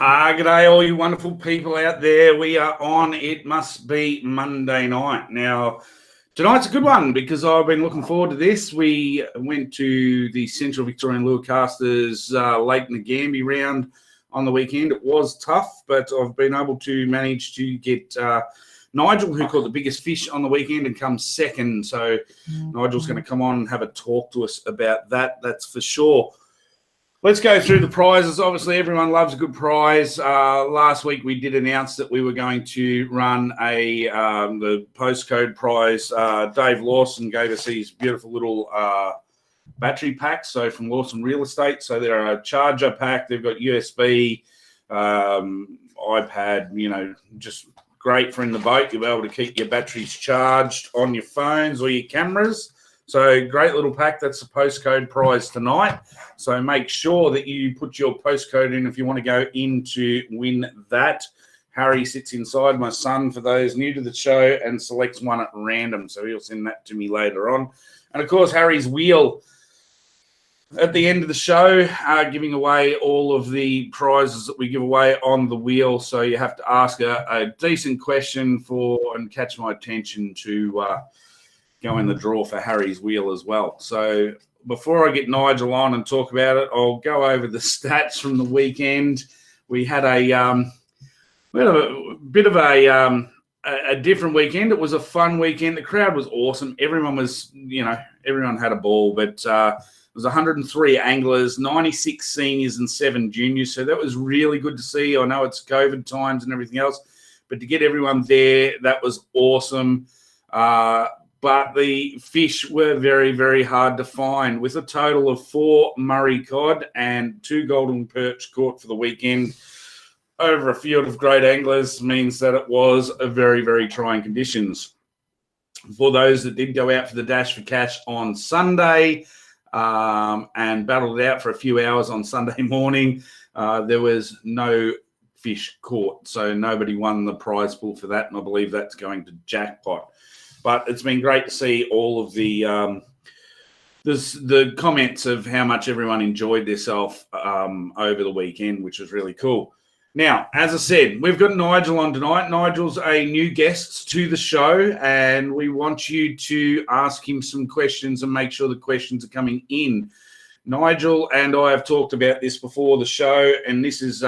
G'day, all you wonderful people out there. We are on. It must be Monday night. Now, tonight's a good one because I've been looking forward to this. We went to the Central Victorian Leucasters Lake Ngambie round on the weekend. It was tough, but I've been able to manage to get Nigel, who caught the biggest fish on the weekend and comes second. So Nigel's going to come on and have a talk to us about that. That's for sure. Let's go through the prizes. Obviously, everyone loves a good prize. Last week, we did announce that we were going to run the postcode prize. Dave Lawson gave us these beautiful little battery packs. So from Lawson Real Estate. So they're a charger pack. They've got USB, iPad, just great for in the boat. You'll be able to keep your batteries charged on your phones or your cameras. So great little pack. That's the postcode prize tonight. So make sure that you put your postcode in if you want to go in to win that. Harry sits inside, my son, for those new to the show, and selects one at random. So he'll send that to me later on. And, of course, Harry's wheel at the end of the show, giving away all of the prizes that we give away on the wheel. So you have to ask a decent question and catch my attention to go in the draw for Harry's wheel as well. So before I get Nigel on and talk about it, I'll go over the stats from the weekend. We had a bit of a different weekend. It was a fun weekend. The crowd was awesome. Everyone was, everyone had a ball, but it was 103 anglers, 96 seniors and 7 juniors. So that was really good to see. I know it's COVID times and everything else, but to get everyone there, that was awesome. But the fish were very, very hard to find, with a total of 4 Murray cod and 2 golden perch caught for the weekend over a field of great anglers means that it was a very, very trying conditions. For those that did go out for the Dash for Cash on Sunday and battled it out for a few hours on Sunday morning, there was no fish caught. So nobody won the prize pool for that, and I believe that's going to jackpot. But it's been great to see all of the comments of how much everyone enjoyed themselves over the weekend, which was really cool. Now, as I said, we've got Nigel on tonight. Nigel's a new guest to the show, and we want you to ask him some questions and make sure the questions are coming in. Nigel and I have talked about this before the show, and this is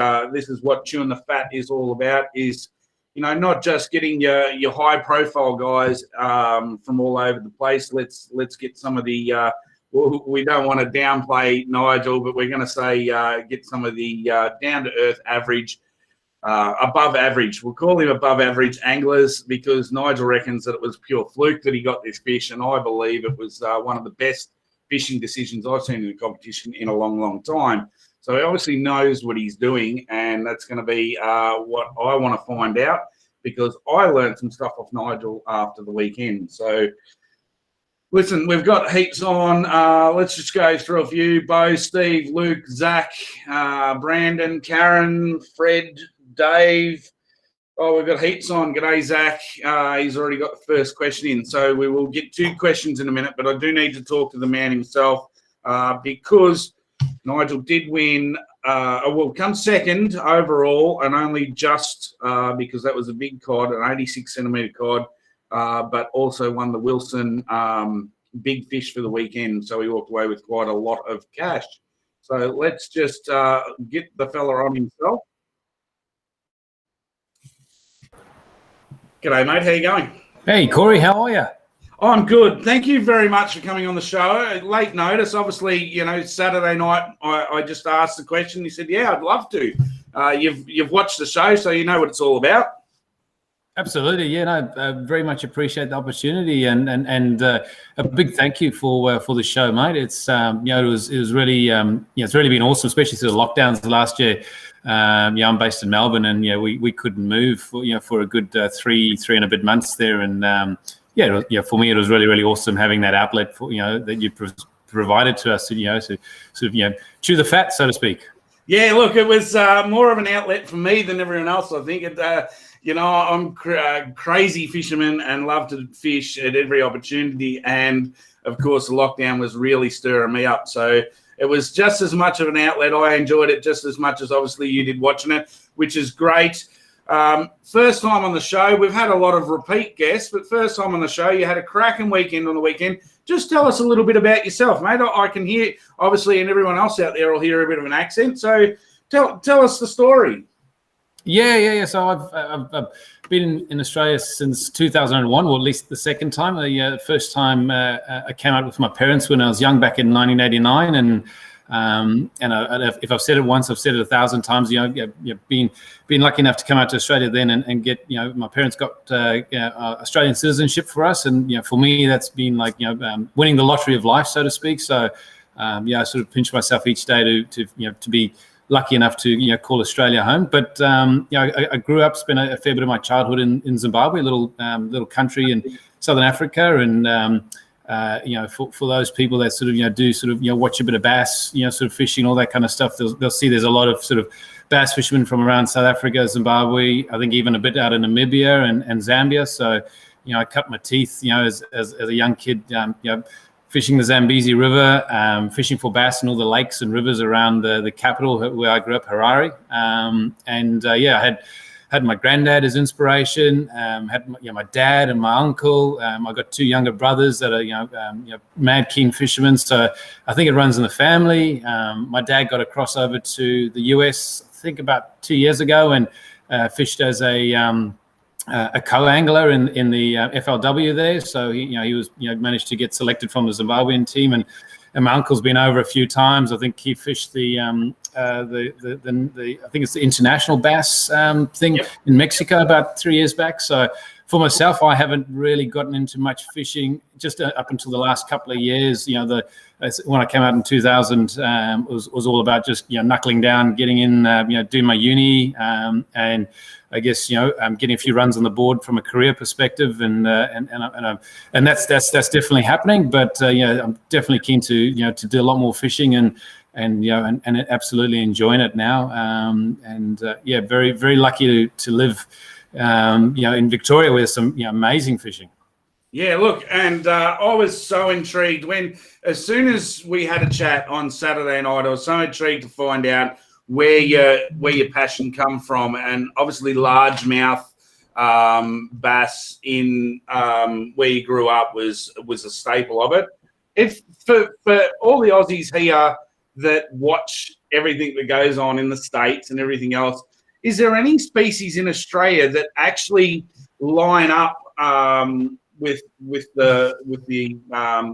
what Chewing the Fat is all about, is not just getting your high-profile guys from all over the place. Let's get some of the we don't want to downplay Nigel, but we're going to say get some of the down-to-earth average, above average. We'll call him above average anglers, because Nigel reckons that it was pure fluke that he got this fish, and I believe it was one of the best fishing decisions I've seen in the competition in a long, long time. So he obviously knows what he's doing, and that's going to be what I want to find out, because I learned some stuff off Nigel after the weekend. So, listen, we've got heaps on. Let's just go through a few. Bo, Steve, Luke, Zach, Brandon, Karen, Fred, Dave. Oh, we've got heaps on. G'day, Zach. He's already got the first question in. So we will get 2 questions in a minute, but I do need to talk to the man himself because Nigel did win, come second overall, and only just because that was a big cod, an 86 centimetre cod, but also won the Wilson big fish for the weekend. So he walked away with quite a lot of cash. So let's just get the fella on himself. G'day, mate. How you going? Hey, Corey. How are you? I'm good. Thank you very much for coming on the show. Late notice, obviously. Saturday night, I just asked the question. He said, "Yeah, I'd love to." You've watched the show, so you know what it's all about. Absolutely, yeah. No, I very much appreciate the opportunity, and a big thank you for the show, mate. It's it was really it's really been awesome, especially through the lockdowns last year. I'm based in Melbourne, and we couldn't move for a good three and a bit months there, and for me it was really, really awesome having that outlet for that you provided to us, to sort of chew the fat, so to speak. Yeah, look, it was more of an outlet for me than everyone else. I think I'm a crazy fisherman and love to fish at every opportunity, and of course the lockdown was really stirring me up. So it was just as much of an outlet. I enjoyed it just as much as obviously you did watching it, which is great. First time on the show. We've had a lot of repeat guests, but first time on the show. You had a cracking weekend on the weekend. Just tell us a little bit about yourself, mate. I can hear, obviously, and everyone else out there will hear a bit of an accent. So tell us the story. Yeah. So I've been in Australia since 2001, or at least the second time. The first time I came out with my parents when I was young, back in 1989, and if I've said it once, I've said it 1,000 times. Being lucky enough to come out to Australia then and get, my parents got Australian citizenship for us, and for me that's been like winning the lottery of life, so to speak. So I sort of pinch myself each day to be lucky enough to call Australia home. But I grew up, spent a fair bit of my childhood in Zimbabwe, a little country in Southern Africa, and for those people that sort of do watch a bit of bass, sort of fishing, all that kind of stuff, they'll see there's a lot of sort of bass fishermen from around South Africa, Zimbabwe, I think even a bit out of Namibia and Zambia. So I cut my teeth as a young kid, fishing the Zambezi River, fishing for bass in all the lakes and rivers around the capital where I grew up, Harare. I had my granddad as inspiration, had my dad and my uncle. I got two younger brothers that are mad keen fishermen. So I think it runs in the family. My dad got a crossover to the US, I think about 2 years ago, and fished as a co-angler in the FLW there. So he was managed to get selected from the Zimbabwean team, and my uncle's been over a few times. I think he fished the I think it's the international bass thing in Mexico about 3 years back. So for myself, I haven't really gotten into much fishing just up until the last couple of years. When I came out in 2000, was all about just knuckling down, getting in, doing my uni, and I guess getting a few runs on the board from a career perspective, and that's definitely happening. But I'm definitely keen to do a lot more fishing and absolutely enjoying it now. Very very lucky to live in Victoria with some amazing fishing. Yeah, look, and I was so intrigued as soon as we had a chat on Saturday night, I was so intrigued to find out where your passion come from, and obviously largemouth bass in where you grew up was a staple of it. If for all the Aussies here that watch everything that goes on in the States and everything else, is there any species in Australia that actually line up with the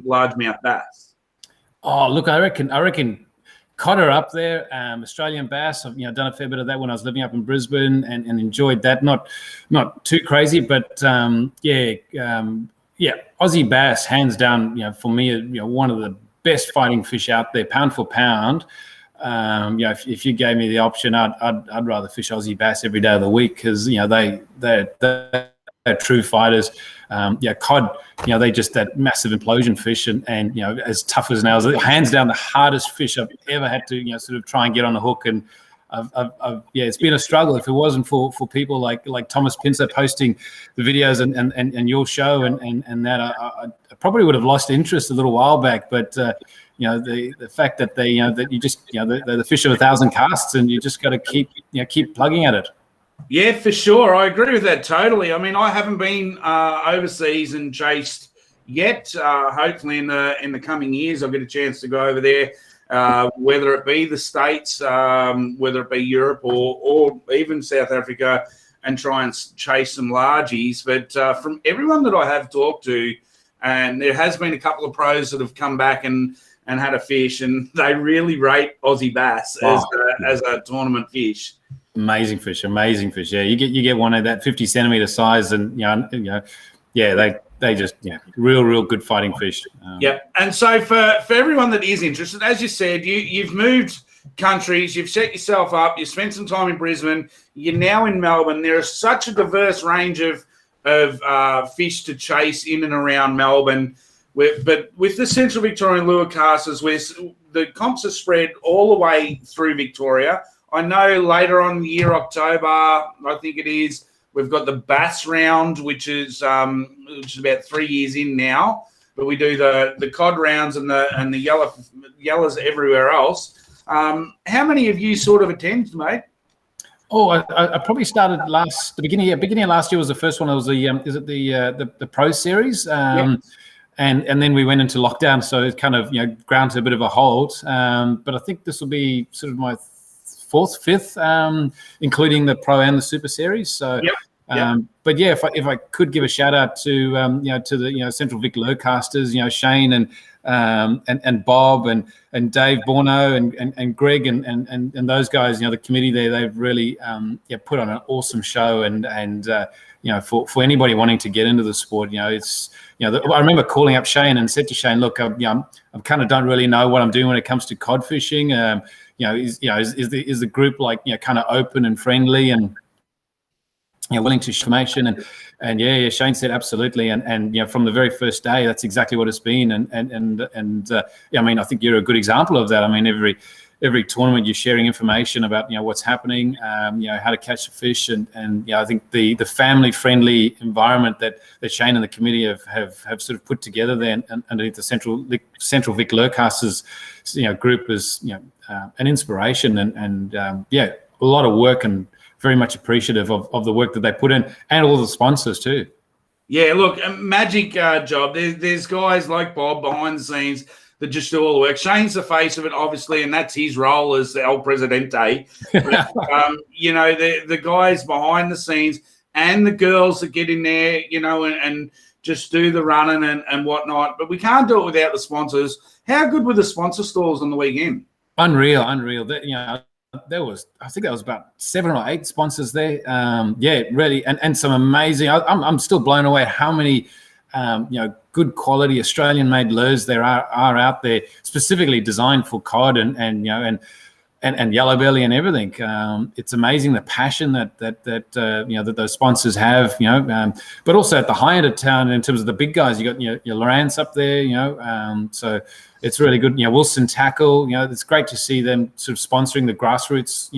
largemouth bass? Oh, look, I reckon cod are up there. Australian bass, I've done a fair bit of that when I was living up in Brisbane and enjoyed that. Not too crazy, but Aussie bass, hands down. For me, one of the best fighting fish out there, pound for pound. If you gave me the option, I'd rather fish Aussie bass every day of the week, because they're true fighters. Cod, they just that massive implosion fish, and as tough as nails. Hands down, the hardest fish I've ever had to sort of try and get on a hook. And it's been a struggle. If it wasn't for people like Thomas Pincer posting the videos and your show and that, I probably would have lost interest a little while back. But the fact that that you just they're the fish of 1,000 casts, and you just got to keep plugging at it. Yeah, for sure. I agree with that totally. I mean, I haven't been overseas and chased yet. Hopefully in the coming years, I'll get a chance to go over there, whether it be the States, whether it be Europe or even South Africa, and try and chase some largies. But from everyone that I have talked to, and there has been a couple of pros that have come back and had a fish, and they really rate Aussie bass as a tournament fish. Amazing fish. Yeah, you get one of that 50 centimeter size, and they just real good fighting fish. And so for everyone that is interested, as you said, you've moved countries, you've set yourself up, you spent some time in Brisbane, you're now in Melbourne. There is such a diverse range of fish to chase in and around Melbourne. But with the Central Victorian Lure Casters, where the comps are spread all the way through Victoria. I know later on in the year, October, I think it is, we've got the Bass Round, which is about 3 years in now. but we do the cod rounds and the yellows everywhere else. How many of you sort of attend, mate? Oh, I probably started the beginning of last year was the first one. It was the Pro Series, and then we went into lockdown, so it kind of ground to a bit of a hold. But I think this will be sort of my fourth, fifth, including the Pro and the Super Series. So. But yeah, if I could give a shout out to to the Central Vic Lowcasters, Shane and Bob and Dave Borno and Greg and those guys, the committee there, they've really put on an awesome show and for anybody wanting to get into the sport, it's I remember calling up Shane and said to Shane, look, I kind of don't really know what I'm doing when it comes to cod fishing. Is the group kind of open and friendly and willing to share information and Shane said absolutely and from the very first day that's exactly what it's been and I mean I think you're a good example of that. I mean every tournament you're sharing information about what's happening, how to catch a fish and I think the family friendly environment that Shane and the committee have sort of put together there and underneath the Central Vic Lowcasters group is an inspiration and a lot of work and very much appreciative of the work that they put in and all the sponsors too. Yeah, look, a magic job. There's guys like Bob behind the scenes that just do all the work. Shane's the face of it, obviously, and that's his role as the El Presidente. But, the guys behind the scenes and the girls that get in there, and just do the running and whatnot. But we can't do it without the sponsors. How good were the sponsor stalls on the weekend? Unreal. I think that was about 7 or 8 sponsors there. Really, and some amazing. I'm still blown away at how many good quality Australian-made lures there are out there, specifically designed for cod and yellow belly and everything. It's amazing the passion that those sponsors have. But also at the high end of town, in terms of the big guys, you got your Lowrance up there. So it's really good. Wilson Tackle. It's great to see them sort of sponsoring the grassroots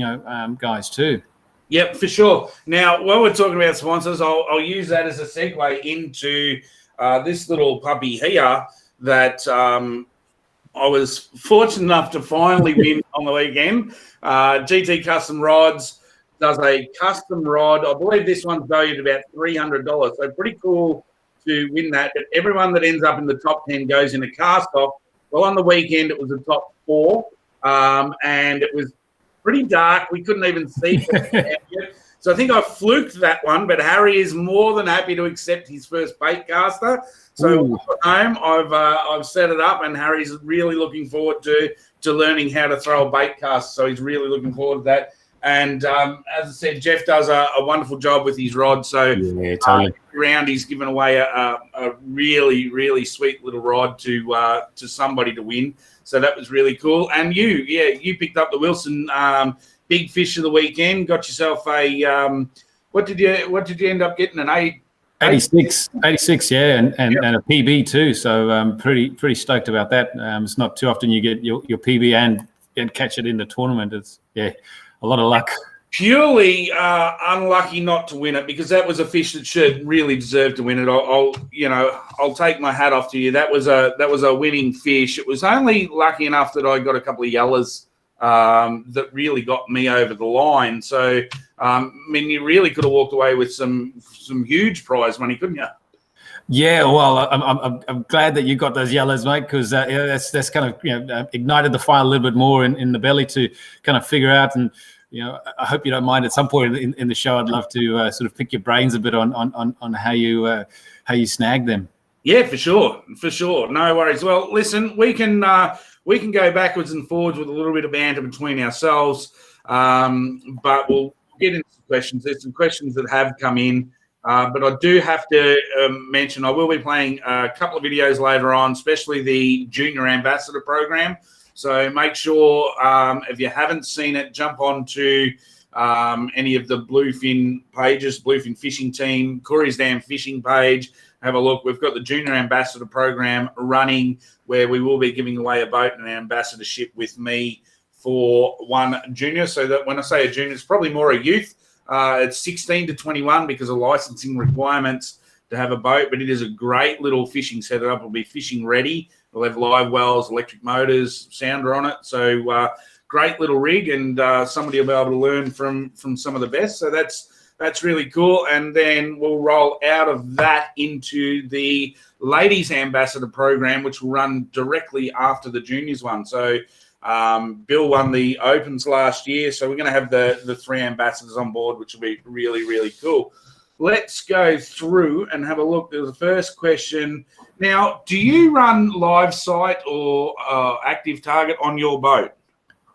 guys too. Yep, for sure. Now, while we're talking about sponsors, I'll use that as a segue into this little puppy here that I was fortunate enough to finally win on the weekend. GT Custom Rods does a custom rod. I believe this one's valued about $300. So pretty cool to win that. But everyone that ends up in the top 10 goes in a cast off. Well, on the weekend, it was the top 4, and it was pretty dark. We couldn't even see. So I think I fluked that one, but Harry is more than happy to accept his first bait caster. So at home, I've set it up, and Harry's really looking forward to learning how to throw a bait cast. So he's really looking forward to that. And as I said, Jeff does a wonderful job with his rod. So totally. Round, he's given away a really, really sweet little rod to somebody to win. So that was really cool. And you picked up the Wilson big fish of the weekend. Got yourself a what did you end up getting? An 86, and a PB too. So I'm pretty stoked about that. It's not too often you get your PB and catch it in the tournament. It's a lot of luck. Purely unlucky not to win it, because that was a fish that should really deserve to win it. I'll take my hat off to you. That was a winning fish. It was only lucky enough that I got a couple of yellows that really got me over the line. So you really could have walked away with some huge prize money, couldn't you? Yeah, well, I'm glad that you got those yellows, mate, because that's kind of ignited the fire a little bit more in the belly to kind of figure out. And I hope you don't mind at some point in the show. I'd love to sort of pick your brains a bit on how you snag them. Yeah, for sure. No worries. Well, listen, we can go backwards and forwards with a little bit of banter between ourselves, but we'll get into some questions. There's some questions that have come in. But I do have to mention I will be playing a couple of videos later on, especially the Junior Ambassador program. So make sure if you haven't seen it, jump on to any of the Bluefin pages, Bluefin Fishing Team, Corey's Dam Fishing page. Have a look. We've got the Junior Ambassador program running where we will be giving away a boat and an ambassadorship with me for one junior. So that when I say a junior, it's probably more a youth. It's 16 to 21 because of licensing requirements. to have a boat, but it is a great little fishing setup. It'll be fishing ready. It'll have live wells, electric motors, sounder on it. So great little rig, and somebody will be able to learn from some of the best. So that's really cool. And then we'll roll out of that into the Ladies Ambassador program, which will run directly after the juniors one. So Bill won the Opens last year, so we're going to have the 3 ambassadors on board, which will be really, really cool. Let's go through and have a look. There's the first question. Now, do you run live site or active target on your boat?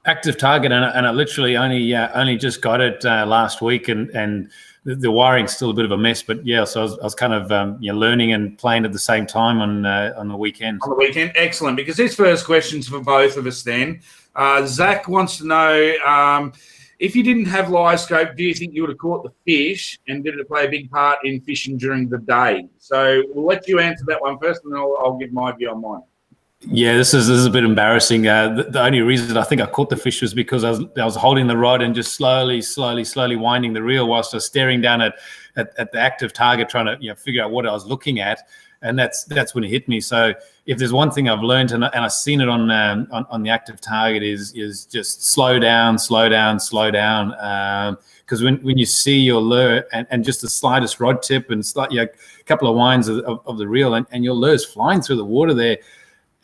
Active target, and I literally only just got it last week, and the wiring's still a bit of a mess. But yeah, so I was kind of learning and playing at the same time on the weekend. On the weekend, excellent. Because this first question's for both of us. Then Zach wants to know if you didn't have live scope, do you think you would have caught the fish, and did it play a big part in fishing during the day? So we'll let you answer that one first, and then I'll give my view on mine. Yeah, this is a bit embarrassing. The only reason I think I caught the fish was because I was holding the rod and just slowly winding the reel whilst I was staring down at the active target, trying to figure out what I was looking at, and that's when it hit me. So if there's one thing I've learned, and I've seen it on the active target, is just slow down, because when you see your lure and just the slightest rod tip and a couple of winds of the reel, and your lure's flying through the water there.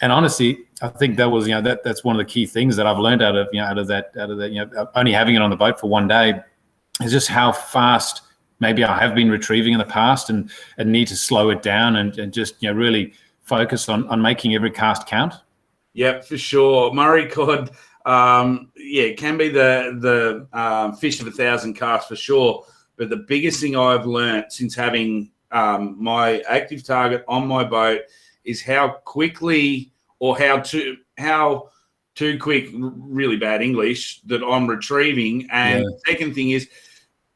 And honestly, I think that was that's one of the key things that I've learned out of that only having it on the boat for one day, is just how fast maybe I have been retrieving in the past, and need to slow it down and just really focus on making every cast count. Yep, for sure. Murray cod, it can be the fish of 1,000 casts for sure. But the biggest thing I've learned since having my active target on my boat is how quickly, or how too quick, really bad English, that I'm retrieving. And the second thing is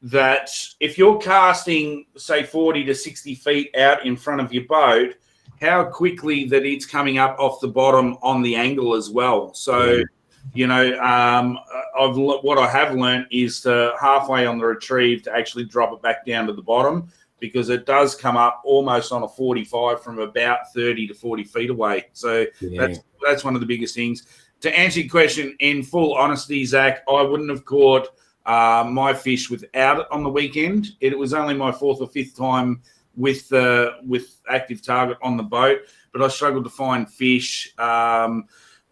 that if you're casting, say, 40 to 60 feet out in front of your boat, how quickly that it's coming up off the bottom on the angle as well. So, what I have learned is to halfway on the retrieve to actually drop it back down to the bottom, because it does come up almost on a 45 from about 30 to 40 feet away. So that's one of the biggest things. To answer your question, in full honesty, Zach, I wouldn't have caught my fish without it on the weekend. It was only my 4th or 5th time with active target on the boat, but I struggled to find fish. I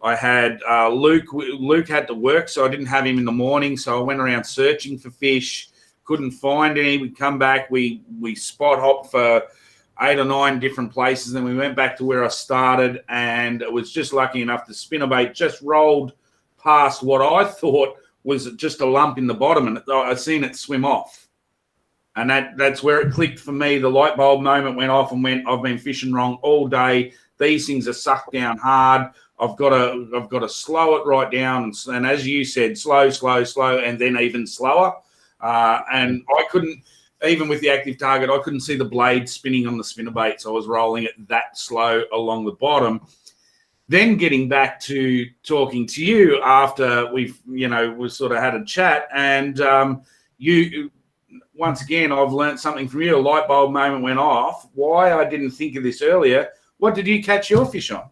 had Luke had to work, so I didn't have him in the morning. So I went around searching for fish. Couldn't find any. We'd come back. We spot hopped for 8 or 9 different places. Then we went back to where I started, and it was just lucky enough the spinnerbait just rolled past what I thought was just a lump in the bottom, and I seen it swim off. And that's where it clicked for me. The light bulb moment went off and went, I've been fishing wrong all day. These things are sucked down hard. I've got to slow it right down. And as you said, slow, and then even slower. And I couldn't, even with the active target, I couldn't see the blade spinning on the spinnerbait, so I was rolling it that slow along the bottom. Then getting back to talking to you after we sort of had a chat, and you, once again, I've learned something from you. A light bulb moment went off. Why I didn't think of this earlier. What did you catch your fish on?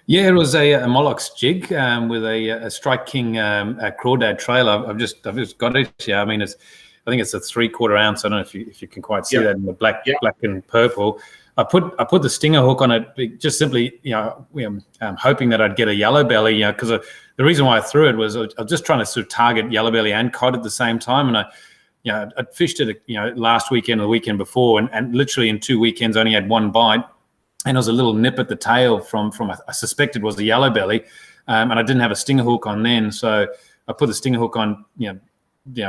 Yeah, it was a Molox jig with a Strike King a crawdad trail. I've just got it here. I mean, I think it's a 3/4 ounce. I don't know if you can quite see that in the black and purple. I put the stinger hook on it just simply, hoping that I'd get a yellow belly. Because the reason why I threw it was I was just trying to sort of target yellow belly and cod at the same time. And I fished it, last weekend or the weekend before, and literally in 2 weekends only had one bite. And there was a little nip at the tail from I suspected was a yellow belly, and I didn't have a stinger hook on then, so I put the stinger hook on,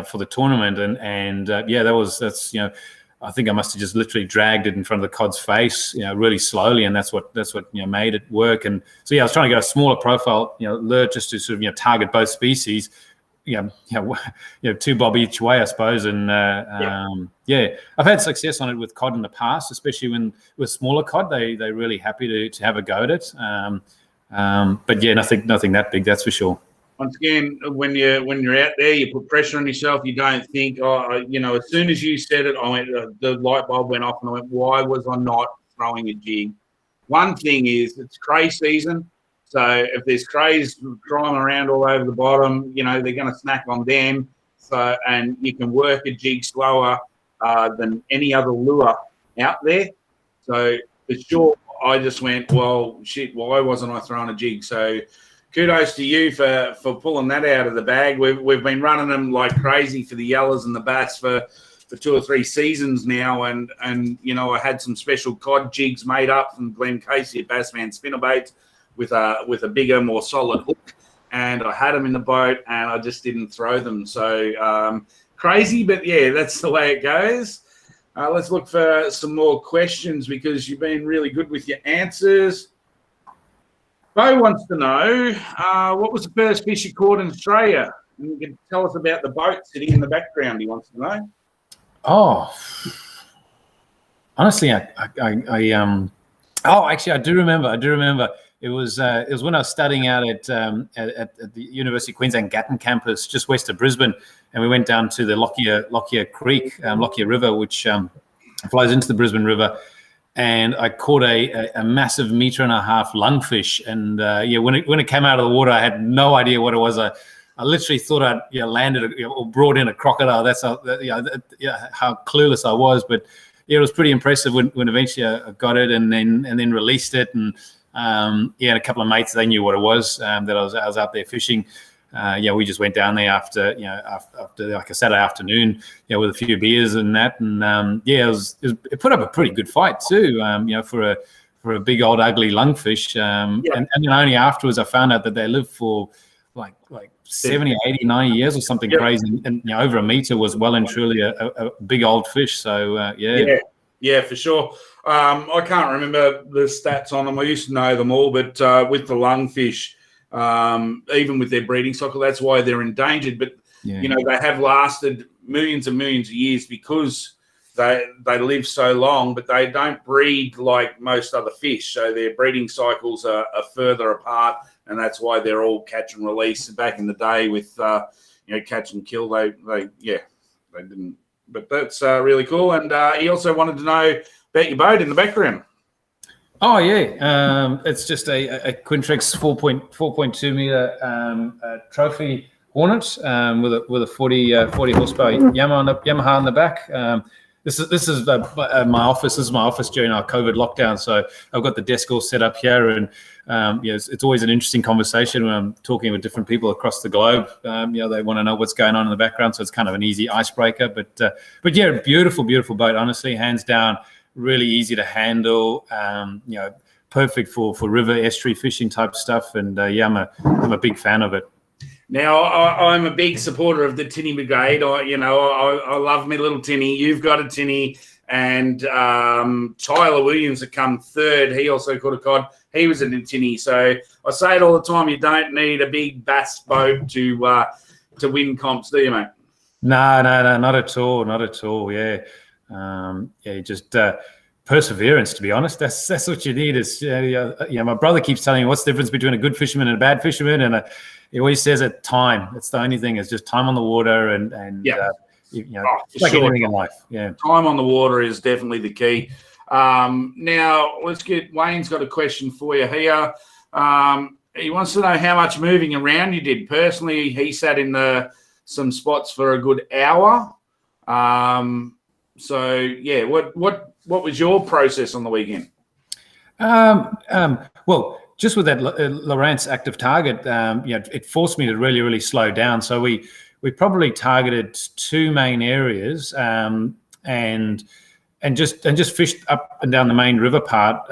for the tournament, and that's I think I must have just literally dragged it in front of the cod's face, really slowly, and that's what made it work. And so I was trying to get a smaller profile, lure just to sort of target both species. 2 bob each way, I suppose. And I've had success on it with cod in the past, especially when with smaller cod, they're really happy to have a go at it. But nothing that big, that's for sure. once again, when you're out there, you put pressure on yourself. You don't think, as soon as you said it, I went, the light bulb went off, and I went, why was I not throwing a jig? One thing is, it's cray season, so if there's crays crawling around all over the bottom, they're going to snack on them. So, and you can work a jig slower than any other lure out there. So for sure, I just went, well, shit, why wasn't I throwing a jig? So kudos to you for pulling that out of the bag. We've been running them like crazy for the yellows and the bass for 2 or 3 seasons now, and I had some special cod jigs made up from Glenn Casey at Bassman Spinnerbaits with a bigger, more solid hook, and I had them in the boat, and I just didn't throw them. So crazy, but yeah, that's the way it goes. Let's look for some more questions because you've been really good with your answers. Bo wants to know, what was the first fish you caught in Australia? And you can tell us about the boat sitting in the background, he wants to know. Oh, honestly, actually, I do remember. It was when I was studying out at the University of Queensland Gatton campus, just west of Brisbane, and we went down to the Lockyer Creek, Lockyer River, which flows into the Brisbane River, and I caught a massive 1.5 meter lungfish, and when it came out of the water, I had no idea what it was. I literally thought I'd landed or brought in a crocodile. That's how clueless I was, but yeah, it was pretty impressive when eventually I got it and then released it, and a couple of mates, they knew what it was, that I was out there fishing. We just went down there after like a Saturday afternoon, with a few beers and that, and it put up a pretty good fight too, for a big old ugly lungfish, and then only afterwards I found out that they live for like 70, 80, 90 years or something crazy, and over 1 meter was well and truly a big old fish. So yeah, for sure. I can't remember the stats on them. I used to know them all, but with the lungfish, even with their breeding cycle, that's why they're endangered. But they have lasted millions and millions of years because they live so long, but they don't breed like most other fish. So their breeding cycles are further apart, and that's why they're all catch and release. Back in the day with catch and kill, they didn't. But that's really cool. And he also wanted to know about your boat in the background. Oh yeah, it's just a Quintrex 4.2 meter trophy Hornet with a 40 horsepower Yamaha on the back. This is my office. This is my office during our COVID lockdown. So I've got the desk all set up here, and it's always an interesting conversation when I'm talking with different people across the globe. They want to know what's going on in the background, so it's kind of an easy icebreaker. But yeah, beautiful boat. Honestly, hands down, really easy to handle. Perfect for river estuary fishing type stuff. And I'm a big fan of it. Now, I'm a big supporter of the Tinny Brigade. I love me little Tinny. You've got a Tinny. And Tyler Williams had come third. He also caught a cod. He was in a Tinny. So I say it all the time, you don't need a big bass boat to win comps, do you, mate? No, not at all. Not at all, yeah. Just perseverance, to be honest. That's what you need. Is my brother keeps telling me what's the difference between a good fisherman and a bad fisherman, and he always says it, time. It's the only thing. It's just time on the water, and like anything in life. Yeah, time on the water is definitely the key. Now let's get Wayne's got a question for you here. He wants to know how much moving around you did. Personally, he sat in some spots for a good hour. So yeah, what was your process on the weekend? Well, just with that Lowrance active target, it forced me to really, really slow down. So we probably targeted 2 main areas, and just fished up and down the main river part,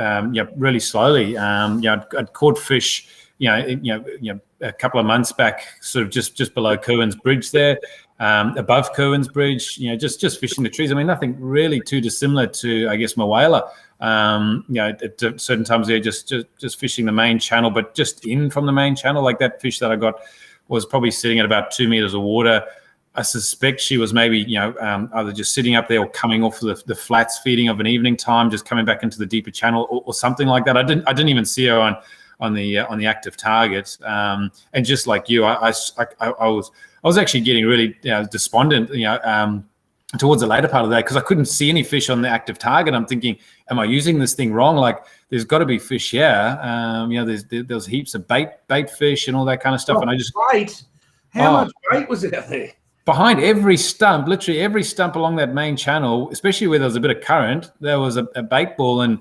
really slowly. I'd caught fish, a couple of months back, sort of just below Kerwin's Bridge there, above Kerwin's Bridge, just fishing the trees. I mean, nothing really too dissimilar to, I guess, Mawela. At certain times there, just fishing the main channel, but just in from the main channel. Like that fish that I got was probably sitting at about 2 meters of water. I suspect she was maybe, either just sitting up there or coming off the flats, feeding of an evening time, just coming back into the deeper channel or something like that. I didn't even see her the active target. And just like you, I was actually getting really despondent, towards the later part of the day because I couldn't see any fish on the active target. I'm thinking, am I using this thing wrong? Like, there's got to be fish here. There's heaps of bait fish and all that kind of stuff. Oh, and I just bait. How much bait was out there? Behind every stump, literally every stump along that main channel, especially where there was a bit of current, there was a bait ball. And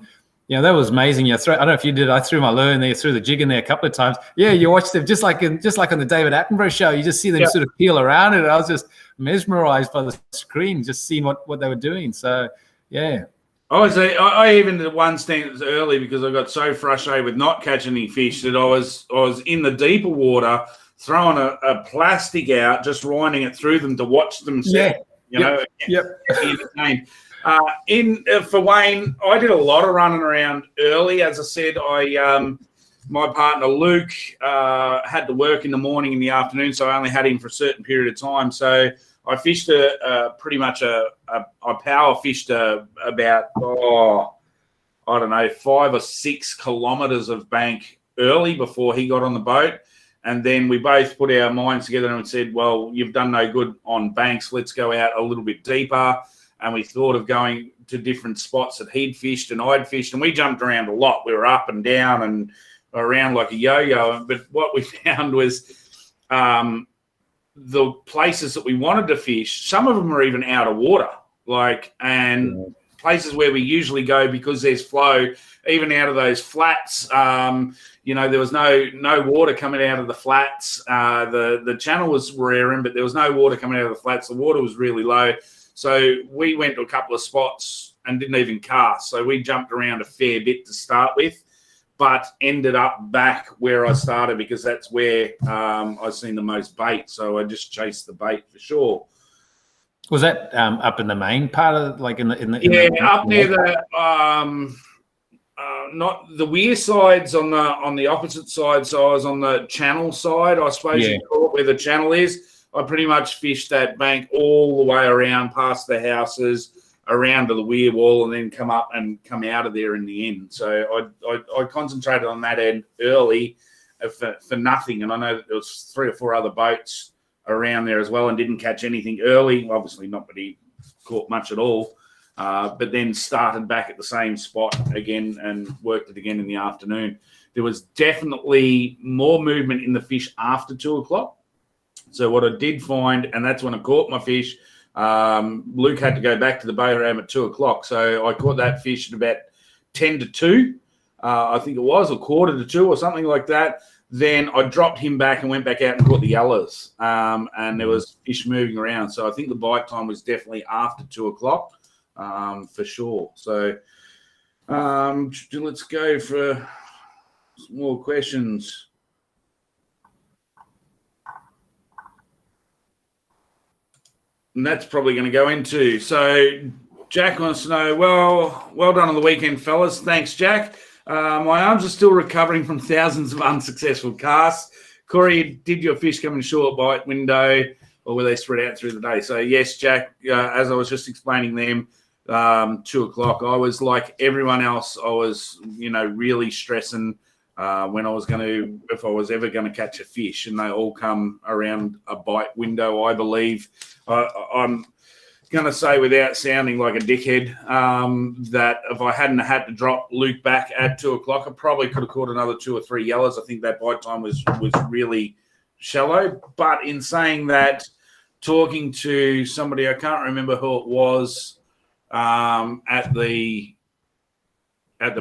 that was amazing. I don't know if you did. I threw my lure in there, threw the jig in there a couple of times. Yeah, you watch them just like on the David Attenborough show. You just see them sort of peel around it. I was just mesmerized by the screen, just seeing what they were doing. So, yeah. I even did one stance early because I got so frustrated with not catching any fish that I was in the deeper water throwing a plastic out, just winding it through them to watch them set. Entertained. For Wayne, I did a lot of running around early. As I said, my partner Luke had to work in the morning and the afternoon, so I only had him for a certain period of time. So I fished pretty much I power fished about 5 or 6 kilometres of bank early before he got on the boat. And then we both put our minds together and said, well, you've done no good on banks. Let's go out a little bit deeper. And we thought of going to different spots that he'd fished and I'd fished. And we jumped around a lot. We were up and down and around like a yo-yo. But what we found was the places that we wanted to fish, some of them are even out of water. Places where we usually go because there's flow, even out of those flats. There was no water coming out of the flats. The channel was rearing, but there was no water coming out of the flats. The water was really low. So we went to a couple of spots and didn't even cast. So we jumped around a fair bit to start with, but ended up back where I started because that's where I seen the most bait. So I just chased the bait for sure. Was that up in the main part of up near the not the weir sides on the opposite side. So I was on the channel side, I suppose you call it, where the channel is. I pretty much fished that bank all the way around past the houses, around to the weir wall, and then come up and come out of there in the end. So I concentrated on that end early for nothing. And I know that there was 3 or 4 other boats around there as well and didn't catch anything early. Obviously not that he caught much at all, but then started back at the same spot again and worked it again in the afternoon. There was definitely more movement in the fish after 2 o'clock. So what I did find, and that's when I caught my fish, Luke had to go back to the boat around at 2 o'clock. So I caught that fish at about 10 to 2, I think it was, or quarter to 2 or something like that. Then I dropped him back and went back out and caught the yellows. And there was fish moving around. So I think the bite time was definitely after 2 o'clock, for sure. So let's go for some more questions. And that's probably going to go into. So Jack wants to know, well done on the weekend, fellas. Thanks, Jack. My arms are still recovering from thousands of unsuccessful casts. Corey, did your fish come in short bite window or were they spread out through the day? So, yes, Jack, as I was just explaining them, 2 o'clock, I was like everyone else. I was, really stressing when I was if I was ever going to catch a fish, and they all come around a bite window, I believe. I'm going to say, without sounding like a dickhead, that if I hadn't had to drop Luke back at 2 o'clock, I probably could have caught another 2 or 3 yellows. I think that bite time was really shallow. But in saying that, talking to somebody, I can't remember who it was, at the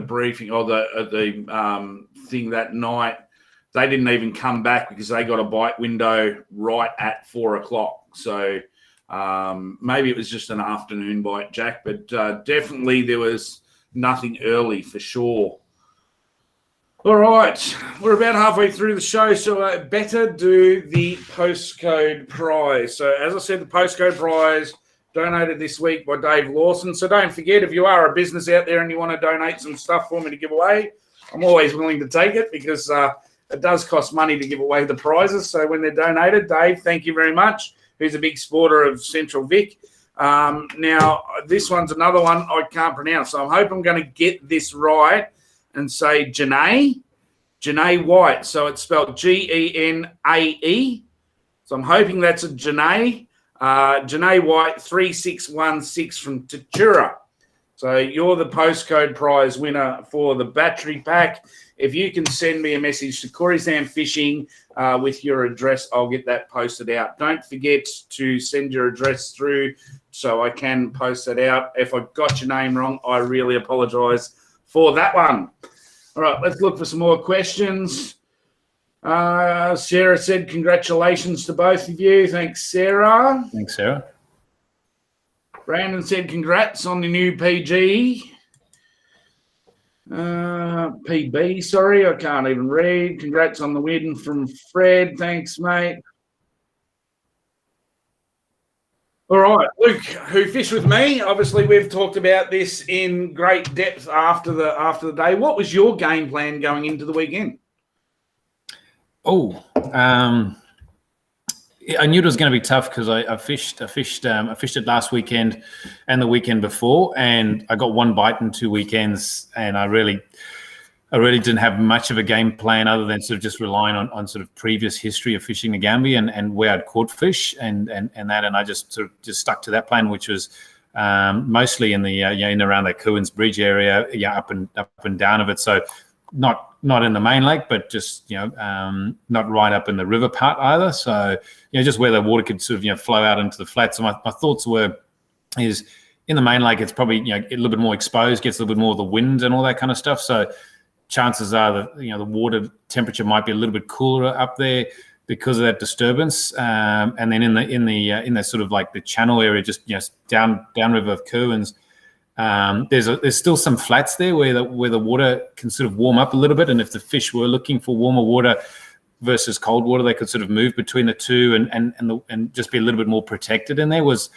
briefing or the thing that night, they didn't even come back because they got a bite window right at 4 o'clock. So maybe it was just an afternoon bite, Jack, but definitely there was nothing early for sure. All right, we're about halfway through the show, so I better do the postcode prize. So as I said, the postcode prize donated this week by Dave Lawson. So don't forget, if you are a business out there and you want to donate some stuff for me to give away, I'm always willing to take it because it does cost money to give away the prizes. So when they're donated, Dave, thank you very much. Who's a big supporter of Central Vic. Now, this one's another one I can't pronounce, so I hope I'm going to get this right and say Janae Genae White. So it's spelled Genae. So I'm hoping that's a Genae. Genae White 3616 from Tatura. So you're the postcode prize winner for the battery pack. If you can send me a message to Coryzam Fishing with your address, I'll get that posted out. Don't forget to send your address through so I can post that out. If I got your name wrong, I really apologise for that one. All right, let's look for some more questions. Sarah said, congratulations to both of you. Thanks, Sarah. Thanks, Sarah. Brandon said, congrats on the new PG. PB, sorry, I can't even read. Congrats on the win from Fred. Thanks, mate. All right, Luke, who fished with me? Obviously, we've talked about this in great depth after the day. What was your game plan going into the weekend? I knew it was going to be tough because I fished it last weekend and the weekend before, and I got one bite in 2 weekends, and I really didn't have much of a game plan other than sort of just relying on sort of previous history of fishing the Gambia and where I'd caught fish and I just sort of just stuck to that plan, which was mostly in the in around the Coons Bridge area, up and down of it. So not in the main lake, but just not right up in the river part either. So just where the water could sort of flow out into the flats. So my thoughts is in the main lake, it's probably a little bit more exposed, gets a little bit more of the wind and all that kind of stuff. So chances are that the water temperature might be a little bit cooler up there because of that disturbance. And then in the sort of like the channel area, just downriver of Coons, there's still some flats there where the water can sort of warm up a little bit, and if the fish were looking for warmer water versus cold water, they could sort of move between the two and just be a little bit more protected. And there was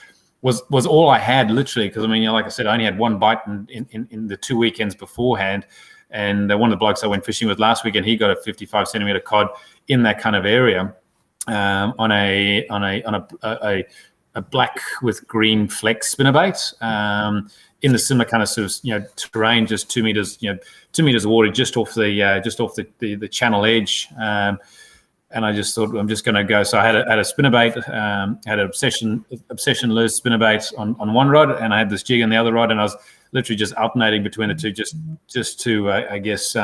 all I had, literally, because I mean, like I said, I only had one bite in the 2 weekends beforehand, and one of the blokes I went fishing with last weekend, he got a 55 centimeter cod in that kind of area on a black with green flex spinnerbait. In the similar kind of sort of terrain, just 2 meters, 2 meters of water just off the channel edge, and I just thought I'm just going to go. So I had a spinnerbait, had an obsession lures spinnerbait on one rod, and I had this jig on the other rod, and I was literally just alternating between the two, just to I guess you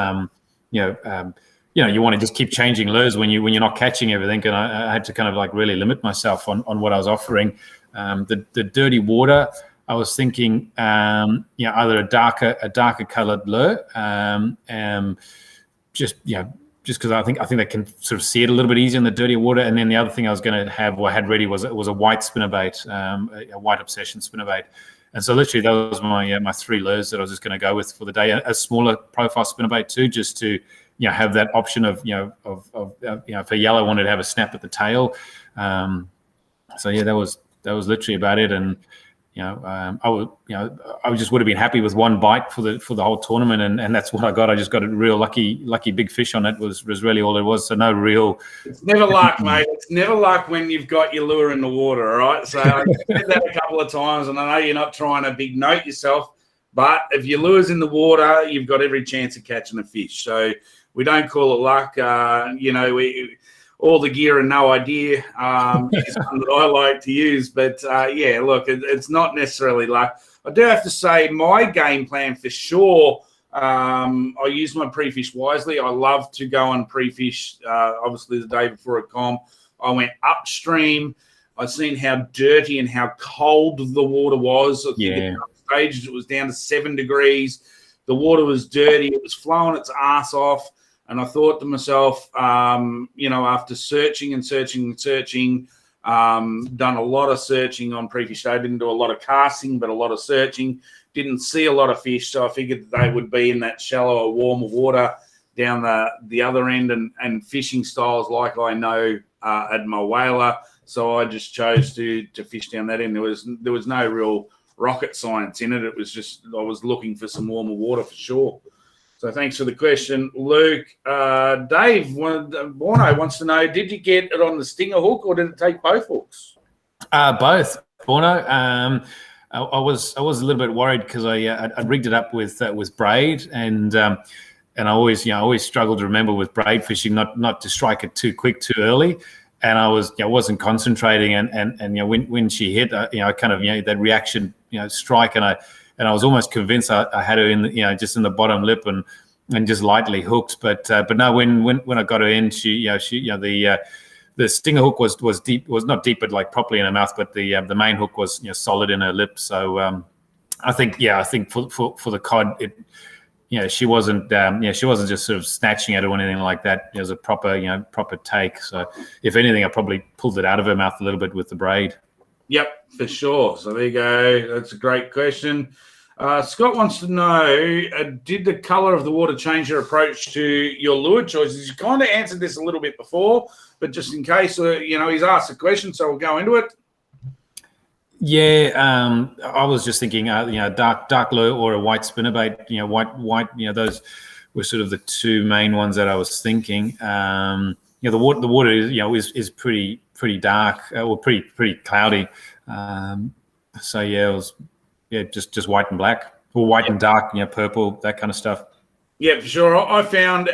want to just keep changing lures when you're not catching everything, and I had to kind of like really limit myself on what I was offering. The dirty water, I was thinking, either a darker coloured lure, just because I think they can sort of see it a little bit easier in the dirty water. And then the other thing I was going to have, or I had ready, was a white spinnerbait, a white obsession spinnerbait. And so literally those were my three lures that I was just going to go with for the day. A smaller profile spinnerbait too, just to have that option of if a yellow wanted to have a snap at the tail. So yeah, that was literally about it. And I just would have been happy with one bite for the whole tournament, and that's what I got. I just got a real lucky big fish on it. Was really all it was. So no real. It's never luck, mate. It's never luck when you've got your lure in the water. All right. So I said that a couple of times, and I know you're not trying to big note yourself, but if your lure's in the water, you've got every chance of catching a fish. So we don't call it luck. All the gear and no idea is something that I like to use. But, look, it's not necessarily luck. I do have to say my game plan for sure, I use my pre-fish wisely. I love to go and pre-fish, obviously, the day before a comp. I went upstream. I seen how dirty and how cold the water was. I think at some stages it was down to 7 degrees. The water was dirty. It was flowing its ass off. And I thought to myself, after searching, done a lot of searching on pre-fish day. Didn't do a lot of casting, but a lot of searching. Didn't see a lot of fish, so I figured that they would be in that shallower, warmer water down the other end, and fishing styles like I know at my whaler. So I just chose to fish down that end. There was no real rocket science in it. It was just I was looking for some warmer water for sure. So thanks for the question, Luke. Dave, Borno wants to know, did you get it on the stinger hook or did it take both hooks? Both, Borno. I was a little bit worried because I rigged it up with braid, and I always struggled to remember with braid fishing not to strike it too quick too early. And I wasn't concentrating, and when she hit, I kind of that reaction strike, and I was almost convinced I had her in just in the bottom lip and just lightly hooked, but no, when I got her in, she the stinger hook was deep, was not deep, but like properly in her mouth, but the main hook was solid in her lip. So I think for the cod, she wasn't just sort of snatching at it or anything like that. It was a proper take. So if anything, I probably pulled it out of her mouth a little bit with the braid. Yep, for sure. So there you go. That's a great question. Scott wants to know, did the colour of the water change your approach to your lure choices? You kind of answered this a little bit before, but just in case, he's asked a question, so we'll go into it. Yeah, I was just thinking, dark lure or a white spinnerbait. White. Those were sort of the two main ones that I was thinking. The water is pretty dark or pretty cloudy. So yeah, it was just white and black, or white and dark, purple, that kind of stuff. Yeah, for sure. I found,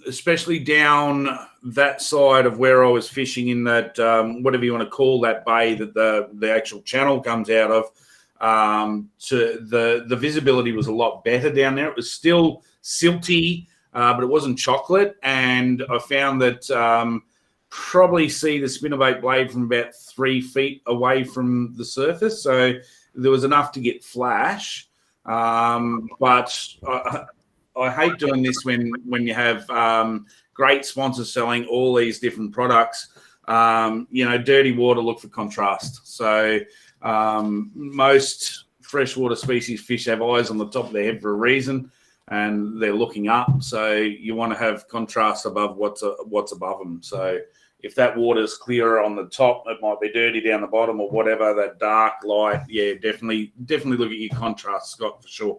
especially down that side of where I was fishing in that, whatever you want to call that bay that the actual channel comes out of, to the visibility was a lot better down there. It was still silty, but it wasn't chocolate. And I found that probably see the spinnerbait blade from about 3 feet away from the surface. So there was enough to get flash. But I hate doing this when you have great sponsors selling all these different products. Dirty water, look for contrast. So most freshwater species fish have eyes on the top of their head for a reason, and they're looking up. So you want to have contrast above what's above them. So if that water is clearer on the top, it might be dirty down the bottom or whatever, that dark, light. Yeah, definitely look at your contrast, Scott, for sure.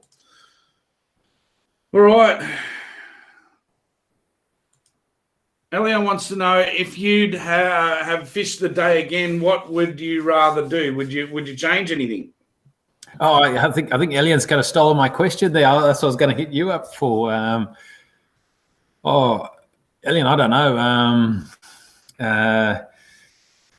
All right. Elian wants to know, if you'd have fished the day again, what would you rather do? Would you change anything? Oh, I think Elian's kind of stolen my question there. That's what I was going to hit you up for. Elian, I don't know.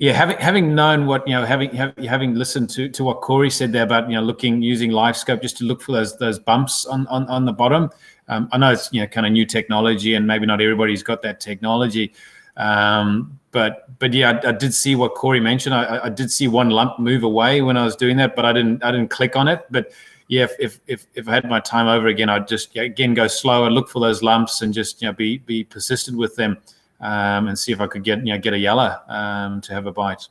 Having known what having listened to what Corey said there about using live scope just to look for those bumps on the bottom. I know it's kind of new technology, and maybe not everybody's got that technology. But yeah, I did see what Corey mentioned. I did see one lump move away when I was doing that, but I didn't click on it. But yeah, if I had my time over again, I'd just again go slow and look for those lumps and just be persistent with them. And see if I could get a yellow to have a bite.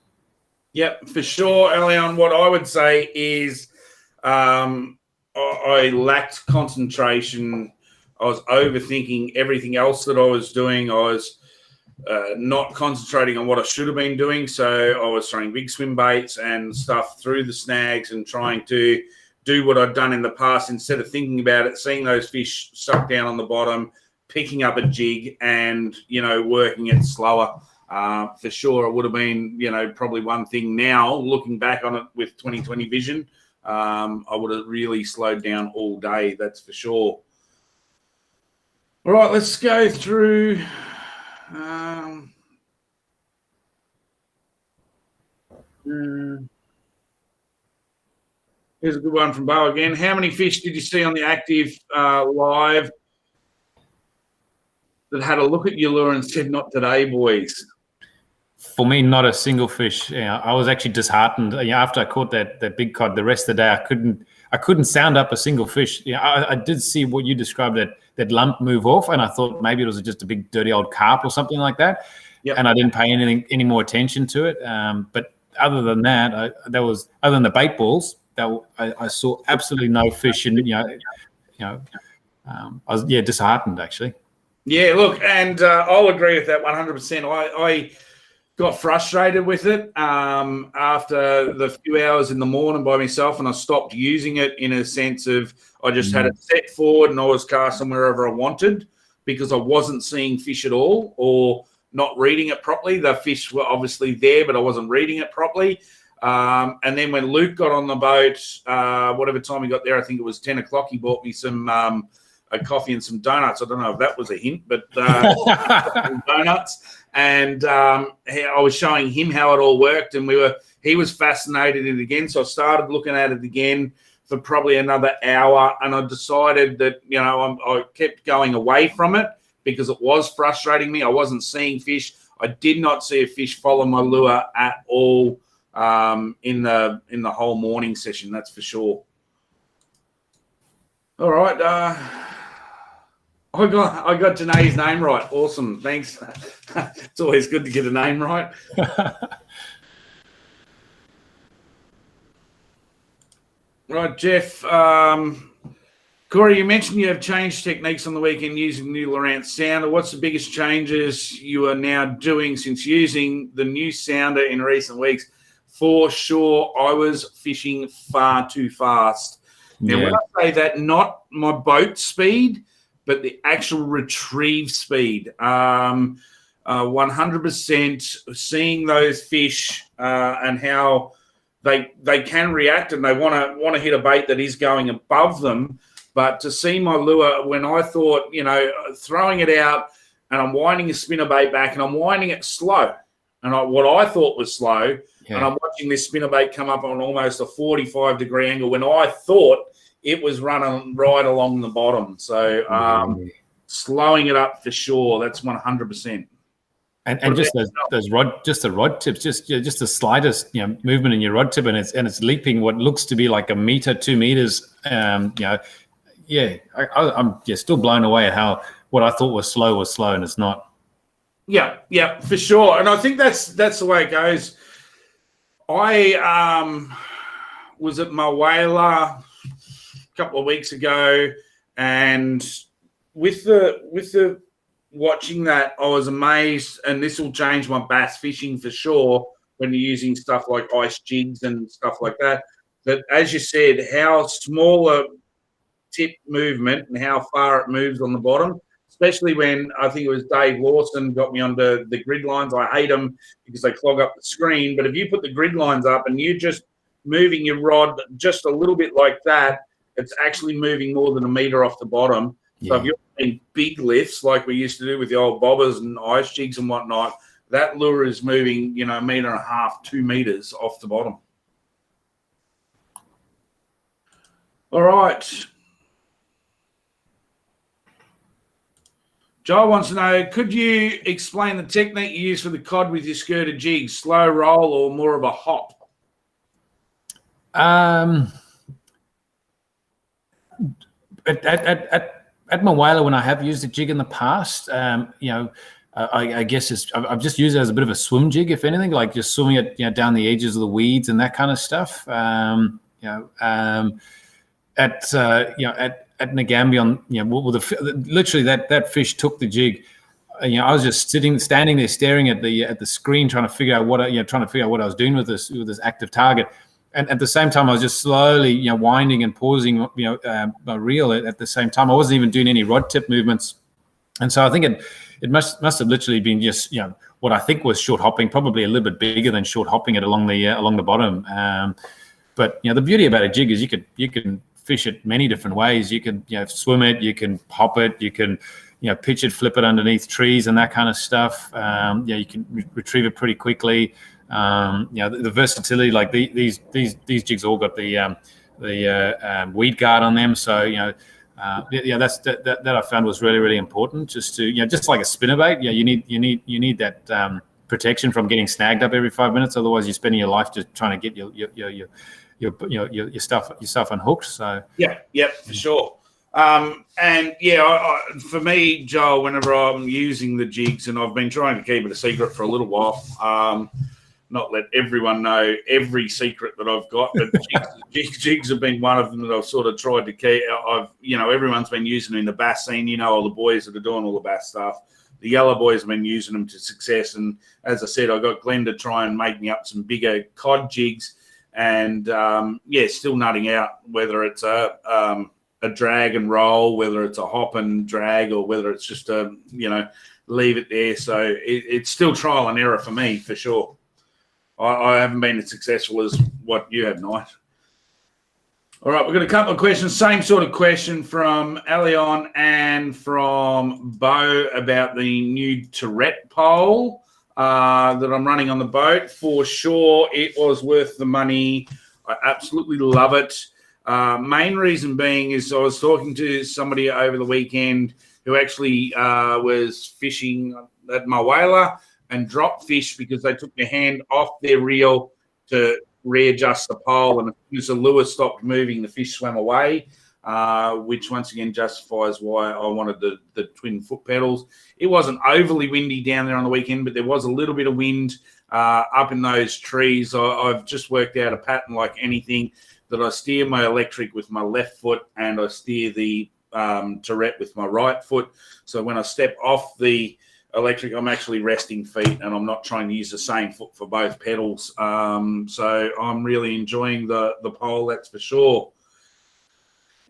Yep, for sure, Elian. What I would say is I lacked concentration. I was overthinking everything else that I was doing. I was not concentrating on what I should have been doing. So I was throwing big swim baits and stuff through the snags and trying to do what I'd done in the past instead of thinking about it, seeing those fish suck down on the bottom, picking up a jig and, working it slower. For sure, it would have been, probably one thing now, looking back on it with 2020 vision, I would have really slowed down all day, that's for sure. All right, let's go through. Here's a good one from Bo again. How many fish did you see on the active live that had a look at your lure and said, "Not today, boys"? For me, not a single fish. I was actually disheartened. After I caught that big cod, the rest of the day I couldn't sound up a single fish. I did see what you described, that lump move off, and I thought maybe it was just a big dirty old carp or something like that. Yep. And I didn't pay any more attention to it. But other than that, other than the bait balls, I saw absolutely no fish. And I was disheartened actually. Yeah, look, and I'll agree with that 100%. I got frustrated with it after the few hours in the morning by myself, and I stopped using it in a sense of I just had it set forward and I was casting wherever I wanted because I wasn't seeing fish at all or not reading it properly. The fish were obviously there, but I wasn't reading it properly. And then when Luke got on the boat, whatever time he got there, I think it was 10 o'clock, he bought me some a coffee and some donuts. I don't know if that was a hint, but donuts. And I was showing him how it all worked, and he was fascinated in it again. So I started looking at it again for probably another hour, and I decided that, I kept going away from it because it was frustrating me. I wasn't seeing fish. I did not see a fish follow my lure at all in the whole morning session. That's for sure. All right. I got Janae's name right. Awesome. Thanks. It's always good to get a name right. Right, Jeff. Corey, you mentioned you have changed techniques on the weekend using the new Lowrance sounder. What's the biggest changes you are now doing since using the new sounder in recent weeks? For sure, I was fishing far too fast. Now, when I say that, not my boat speed, but the actual retrieve speed. 100% seeing those fish and how they can react, and they want to hit a bait that is going above them. But to see my lure, when I thought, throwing it out and I'm winding a spinnerbait back and I'm winding it slow, and what I thought was slow, and I'm watching this spinnerbait come up on almost a 45-degree angle when I thought it was running right along the bottom. So slowing it up for sure. That's 100%. And just the rod tips, just the slightest movement in your rod tip, and it's leaping what looks to be like a meter, 2 meters. I'm still blown away at what I thought was slow, and it's not. Yeah, for sure. And I think that's the way it goes. I was at Mulwala a couple of weeks ago, and with the watching that, I was amazed, and this will change my bass fishing for sure when you're using stuff like ice jigs and stuff like that. That, as you said, how smaller tip movement and how far it moves on the bottom, especially when I think it was Dave Lawson got me onto the grid lines. I hate them because they clog up the screen. But if you put the grid lines up and you're just moving your rod just a little bit like that, it's actually moving more than a meter off the bottom. So if you're doing big lifts like we used to do with the old bobbers and ice jigs and whatnot, that lure is moving, a meter and a half, 2 meters off the bottom. All right. Joel wants to know, could you explain the technique you use for the cod with your skirted jig, slow roll or more of a hop? At Mulwala, when I have used a jig in the past, I guess I've just used it as a bit of a swim jig, if anything, like just swimming it, down the edges of the weeds and that kind of stuff. At Ngambia, literally that fish took the jig. I was just standing there staring at the screen, trying to figure out what I was doing with this active target. And at the same time, I was just slowly, winding and pausing, my reel at the same time. I wasn't even doing any rod tip movements. And so I think it must have literally been just, what I think was short hopping, probably a little bit bigger than short hopping it along the bottom. But the beauty about a jig is you can fish it many different ways. You can swim it, you can hop it, you can pitch it, flip it underneath trees and that kind of stuff. You can retrieve it pretty quickly. The versatility, like these jigs all got the weed guard on them. So that I found was really, really important. Just to just like a spinnerbait, you need that protection from getting snagged up every 5 minutes. Otherwise, you're spending your life just trying to get your stuff unhooked. So yeah, for sure. For me, Joel, whenever I'm using the jigs, and I've been trying to keep it a secret for a little while, not let everyone know every secret that I've got, but jigs have been one of them that I've sort of tried to keep. Everyone's been using them in the bass scene. All the boys that are doing all the bass stuff. The yellow boys have been using them to success. And as I said, I got Glenn to try and make me up some bigger cod jigs, and still nutting out whether it's a drag and roll, whether it's a hop and drag, or whether it's just leave it there. So it's still trial and error for me, for sure. I haven't been as successful as what you have, Knight. All right, we've got a couple of questions. Same sort of question from Elion and from Bo about the new Tourette pole that I'm running on the boat. For sure, it was worth the money. I absolutely love it. Main reason being is I was talking to somebody over the weekend who actually was fishing at my whaler and dropped fish because they took their hand off their reel to readjust the pole, and as the lure stopped moving, the fish swam away, which once again justifies why I wanted the twin foot pedals. It wasn't overly windy down there on the weekend, but there was a little bit of wind up in those trees. I've just worked out a pattern like anything, that I steer my electric with my left foot and I steer the Tourette with my right foot. So when I step off the electric, I'm actually resting feet and I'm not trying to use the same foot for both pedals. So I'm really enjoying the pole, that's for sure.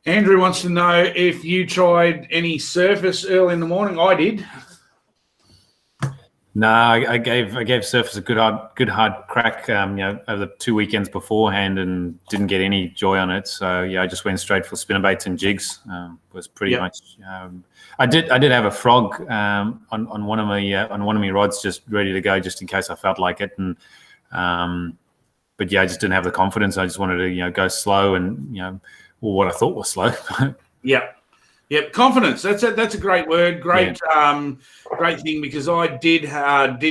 Andrew wants to know if you tried any surface early in the morning. I did. No, I gave surface a good hard crack, over the 2 weekends beforehand, and didn't get any joy on it. So yeah, I just went straight for spinnerbaits and jigs. Was pretty much. I did have a frog on one of my rods just ready to go, just in case I felt like it. And but yeah, I just didn't have the confidence. I just wanted to go slow and what I thought was slow. Yep, confidence. That's a great word. Great thing, because I did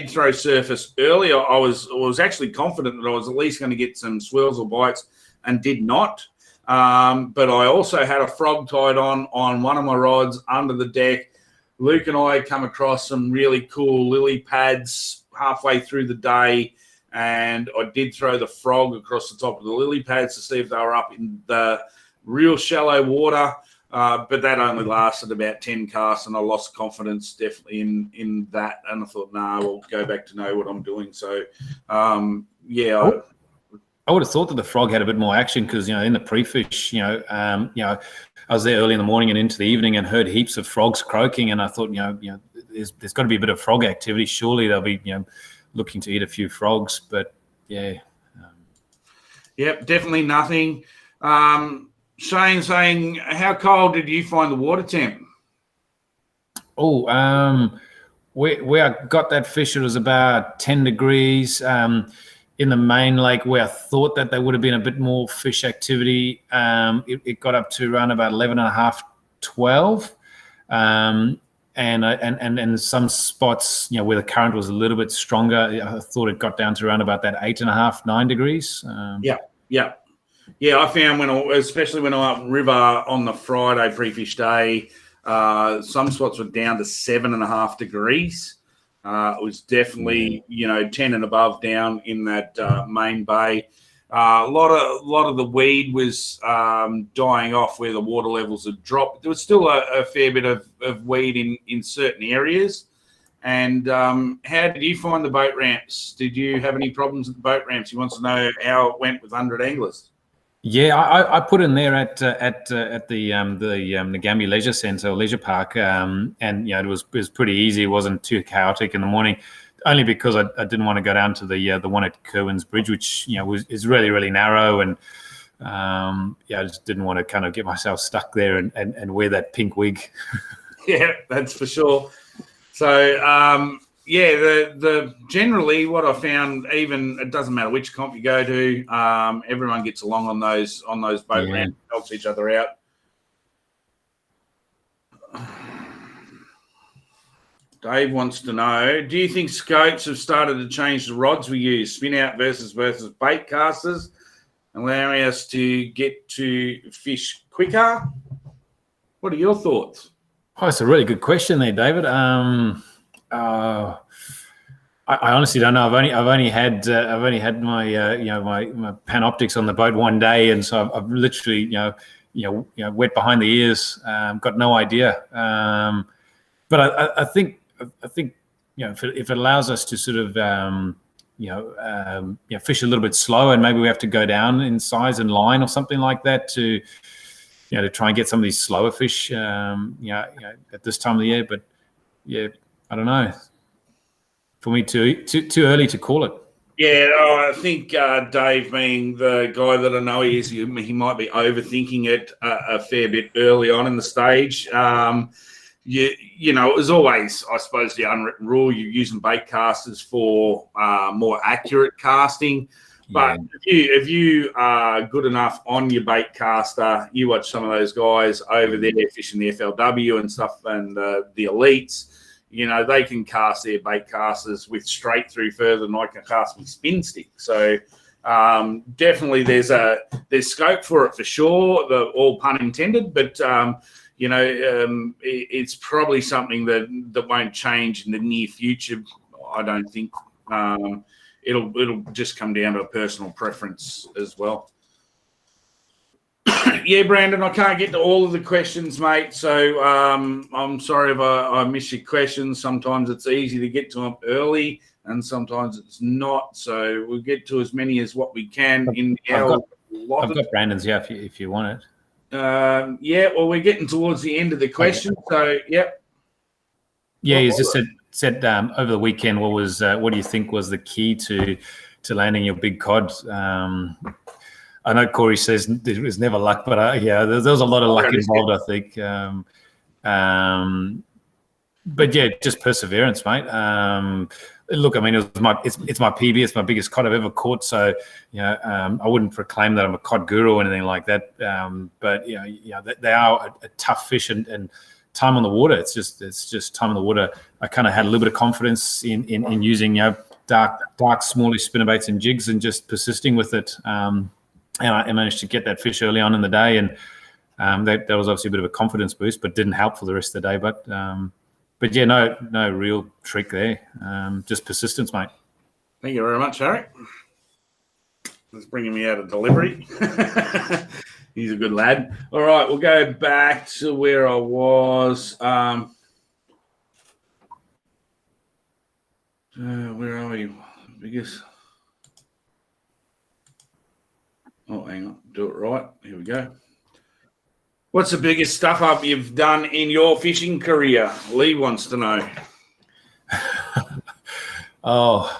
throw surface earlier. I was actually confident that I was at least going to get some swirls or bites, and did not. But I also had a frog tied on one of my rods under the deck. Luke and I come across some really cool lily pads halfway through the day, and I did throw the frog across the top of the lily pads to see if they were up in the real shallow water. But that only lasted about 10 casts, and I lost confidence definitely in that. And I thought, I'll go back to know what I'm doing. So, I would have thought that the frog had a bit more action because, in the pre-fish, I was there early in the morning and into the evening and heard heaps of frogs croaking. And I thought, there's got to be a bit of frog activity. Surely they'll be, looking to eat a few frogs. But, yeah. Yep, definitely nothing. Shane saying, how cold did you find the water temp? Where I got that fish, it was about 10 degrees. In the main lake, where I thought that there would have been a bit more fish activity, it got up to around about 11.5, 12. And some spots, where the current was a little bit stronger, I thought it got down to around about that 8.5, 9 degrees. Yeah, I found especially when I went upriver on the Friday pre-fish day, some spots were down to 7.5 degrees. It was definitely 10 and above down in that main bay. A lot of the weed was dying off where the water levels had dropped. There was still a fair bit of weed in certain areas. And how did you find the boat ramps? Did you have any problems with the boat ramps? He wants to know how it went with 100 anglers. Yeah, I put in there at the Ngambia Leisure Centre, Leisure Park, and it was pretty easy. It wasn't too chaotic in the morning, only because I didn't want to go down to the one at Kerwin's Bridge, which is really, really narrow, and I just didn't want to kind of get myself stuck there and wear that pink wig. Yeah, that's for sure. So the generally what I found, even it doesn't matter which comp you go to, everyone gets along on those boat ramps, helps each other out. Dave wants to know, do you think scopes have started to change the rods we use, spin out versus bait casters, allowing us to get to fish quicker? What are your thoughts? Oh, it's a really good question there, David. I honestly don't know. I've only had my my Panoptics on the boat one day, and so I've literally wet behind the ears. Got no idea. But I think if it allows us to sort of fish a little bit slower, and maybe we have to go down in size and line or something like that to try and get some of these slower fish at this time of the year. But yeah, I don't know. For me, too early to call it. Yeah, I think Dave, being the guy that I know he is, he might be overthinking it a fair bit early on in the stage. You know, it was always, I suppose, the unwritten rule. You're using bait casters for more accurate casting. But if you are good enough on your bait caster, you watch some of those guys over there fishing the FLW and stuff, and the elites. You know, they can cast their bait casters with straight through further than I can cast with spin stick. So definitely there's scope for it for sure, all pun intended. But you know, it's probably something that won't change in the near future. I don't think. It'll just come down to a personal preference as well. Yeah, Brandon, I can't get to all of the questions, mate. So I'm sorry if I miss your questions. Sometimes it's easy to get to them early, and sometimes it's not. So we'll get to as many as what we can in our. I've got Brandon's here if you want it. Yeah, well, we're getting towards the end of the question. Okay. So, yep. Yeah, he's just said over the weekend. What do you think was the key to landing your big cod? I know Corey says there was never luck, but yeah, there was a lot of luck involved, I think. But yeah, just perseverance, mate. Look, I mean, it's my PB. It's my biggest cod I've ever caught. So, you know, I wouldn't proclaim that I'm a cod guru or anything like that. But they are a tough fish and time on the water. It's just time on the water. I kind of had a little bit of confidence in using dark, smallish spinnerbaits and jigs and just persisting with it. And I managed to get that fish early on in the day, and that was obviously a bit of a confidence boost, but didn't help for the rest of the day. But yeah, no real trick there. Just persistence, mate. Thank you very much, Harry. That's bringing me out of delivery. He's a good lad. All right, we'll go back to where I was. Where are we? Biggest. Oh, hang on. Do it right. Here we go. What's the biggest stuff up you've done in your fishing career? Lee wants to know. I've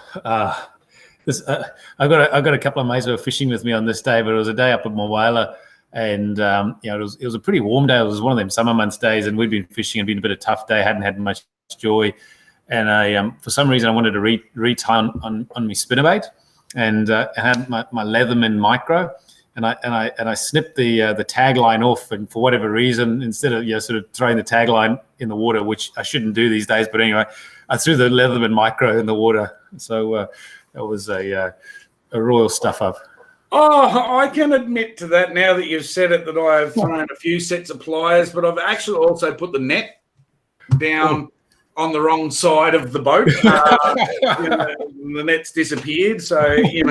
got a couple of mates who were fishing with me on this day, but it was a day up at Moala, and it was a pretty warm day. It was one of them summer months days, and we'd been fishing and been a bit of a tough day. Hadn't had much joy, and I for some reason I wanted to retie on my spinnerbait, and I had my Leatherman micro. And I snipped the tagline off, and for whatever reason, instead of sort of throwing the tagline in the water, which I shouldn't do these days, but anyway, I threw the Leatherman micro in the water. So that was a royal stuff up. Oh, I can admit to that now that you've said it, that I've thrown a few sets of pliers, but I've actually also put the net down on the wrong side of the boat. The net's disappeared. So, you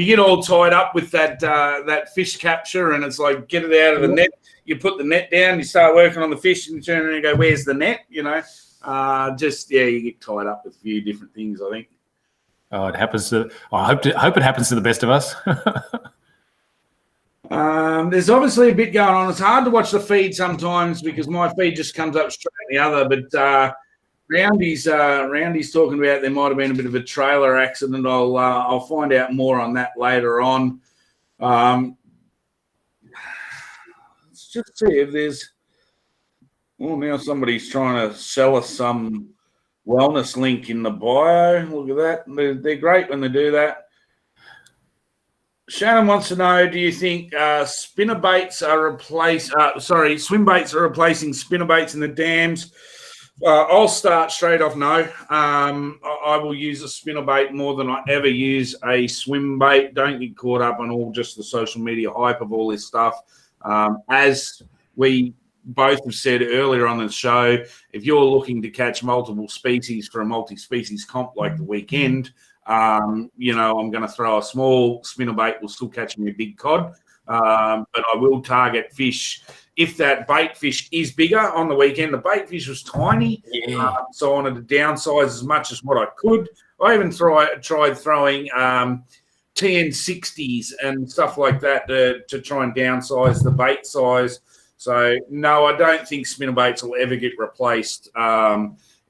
get all tied up with that fish capture, and it's like, get it out of the net. You put the net down, you start working on the fish, and you turn around and go, where's the net? You get tied up with a few different things, I think. Oh, it happens to. I hope it happens to the best of us. There's obviously a bit going on. It's hard to watch the feed sometimes because my feed just comes up straight the other. But Roundy's talking about there might have been a bit of a trailer accident. I'll find out more on that later on. Let's just see if there's. Well, now somebody's trying to sell us some wellness link in the bio. Look at that. They're great when they do that. Shannon wants to know, do you think swim baits are replacing spinnerbaits in the dams? I'll start straight off no. I will use a spinnerbait more than I ever use a swim bait. Don't get caught up on all just the social media hype of all this stuff. As we both have said earlier on the show, if you're looking to catch multiple species for a multi-species comp like the weekend, I'm going to throw a small spinnerbait. Will still catch me a big cod, but I will target fish. If that bait fish is bigger on the weekend, the bait fish was tiny, so I wanted to downsize as much as what I could. I even tried throwing TN60s and stuff like that to try and downsize the bait size. So, no, I don't think spinnerbaits will ever get replaced.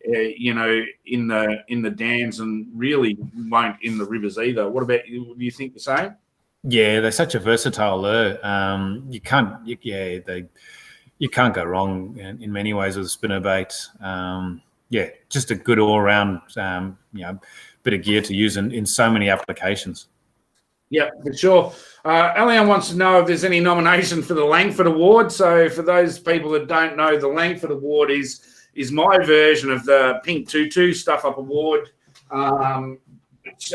in the dams, and really won't in the rivers either. What about you? Do you think the same? Yeah, they're such a versatile lure. You can't go wrong in many ways with a spinnerbait. Just a good all-round bit of gear to use in so many applications. Yeah, for sure. Elian wants to know if there's any nomination for the Langford Award. So for those people that don't know, the Langford Award is my version of the Pink Tutu Stuff Up Award. Which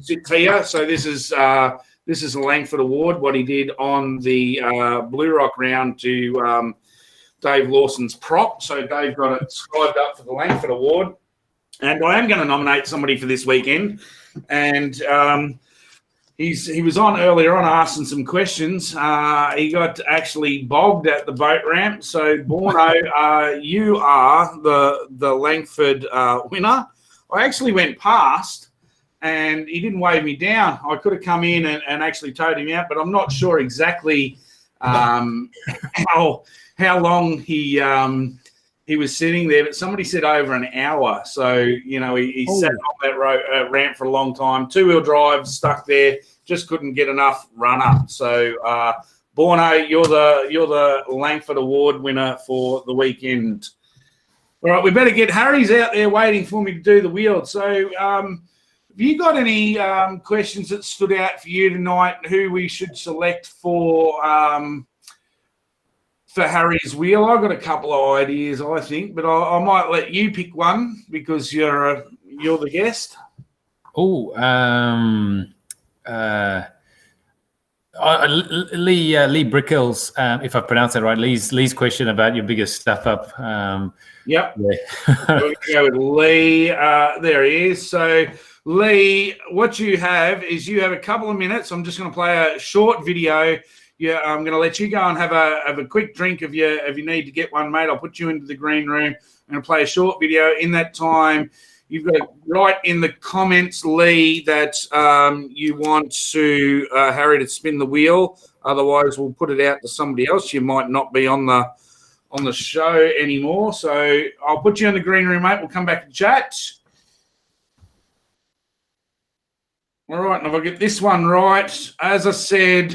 sits here. So this is a Langford Award, what he did on the Blue Rock round to Dave Lawson's prop. So Dave got it scribed up for the Langford Award. And I am going to nominate somebody for this weekend. And he was on earlier on asking some questions. He got actually bogged at the boat ramp. So, Borno, you are the Langford winner. I actually went past and he didn't wave me down. I could have come in and actually towed him out, but I'm not sure exactly how long he was sitting there. But somebody said over an hour. So, he sat on that ramp for a long time. Two-wheel drive, stuck there, just couldn't get enough run up. So, Borno, you're the Langford Award winner for the weekend. All right, we better get Harry's out there waiting for me to do the wheel. So, have you got any questions that stood out for you tonight? Who we should select for Harry's wheel? I've got a couple of ideas, I think, but I might let you pick one because you're the guest. Oh, Lee Brickles, if I pronounce that right. Lee's question about your biggest stuff up. Yep. Yeah. We're going to go with Lee. There he is. So, Lee, what you have is you have a couple of minutes. I'm just going to play a short video. Yeah, I'm going to let you go and have a quick drink if you need to get one, mate. I'll put you into the green room. I'm going to play a short video. In that time, you've got to write in the comments, Lee, that you want Harry to spin the wheel. Otherwise, we'll put it out to somebody else. You might not be on the show anymore. So I'll put you in the green room, mate. We'll come back and chat. All right, and if I get this one right, as I said,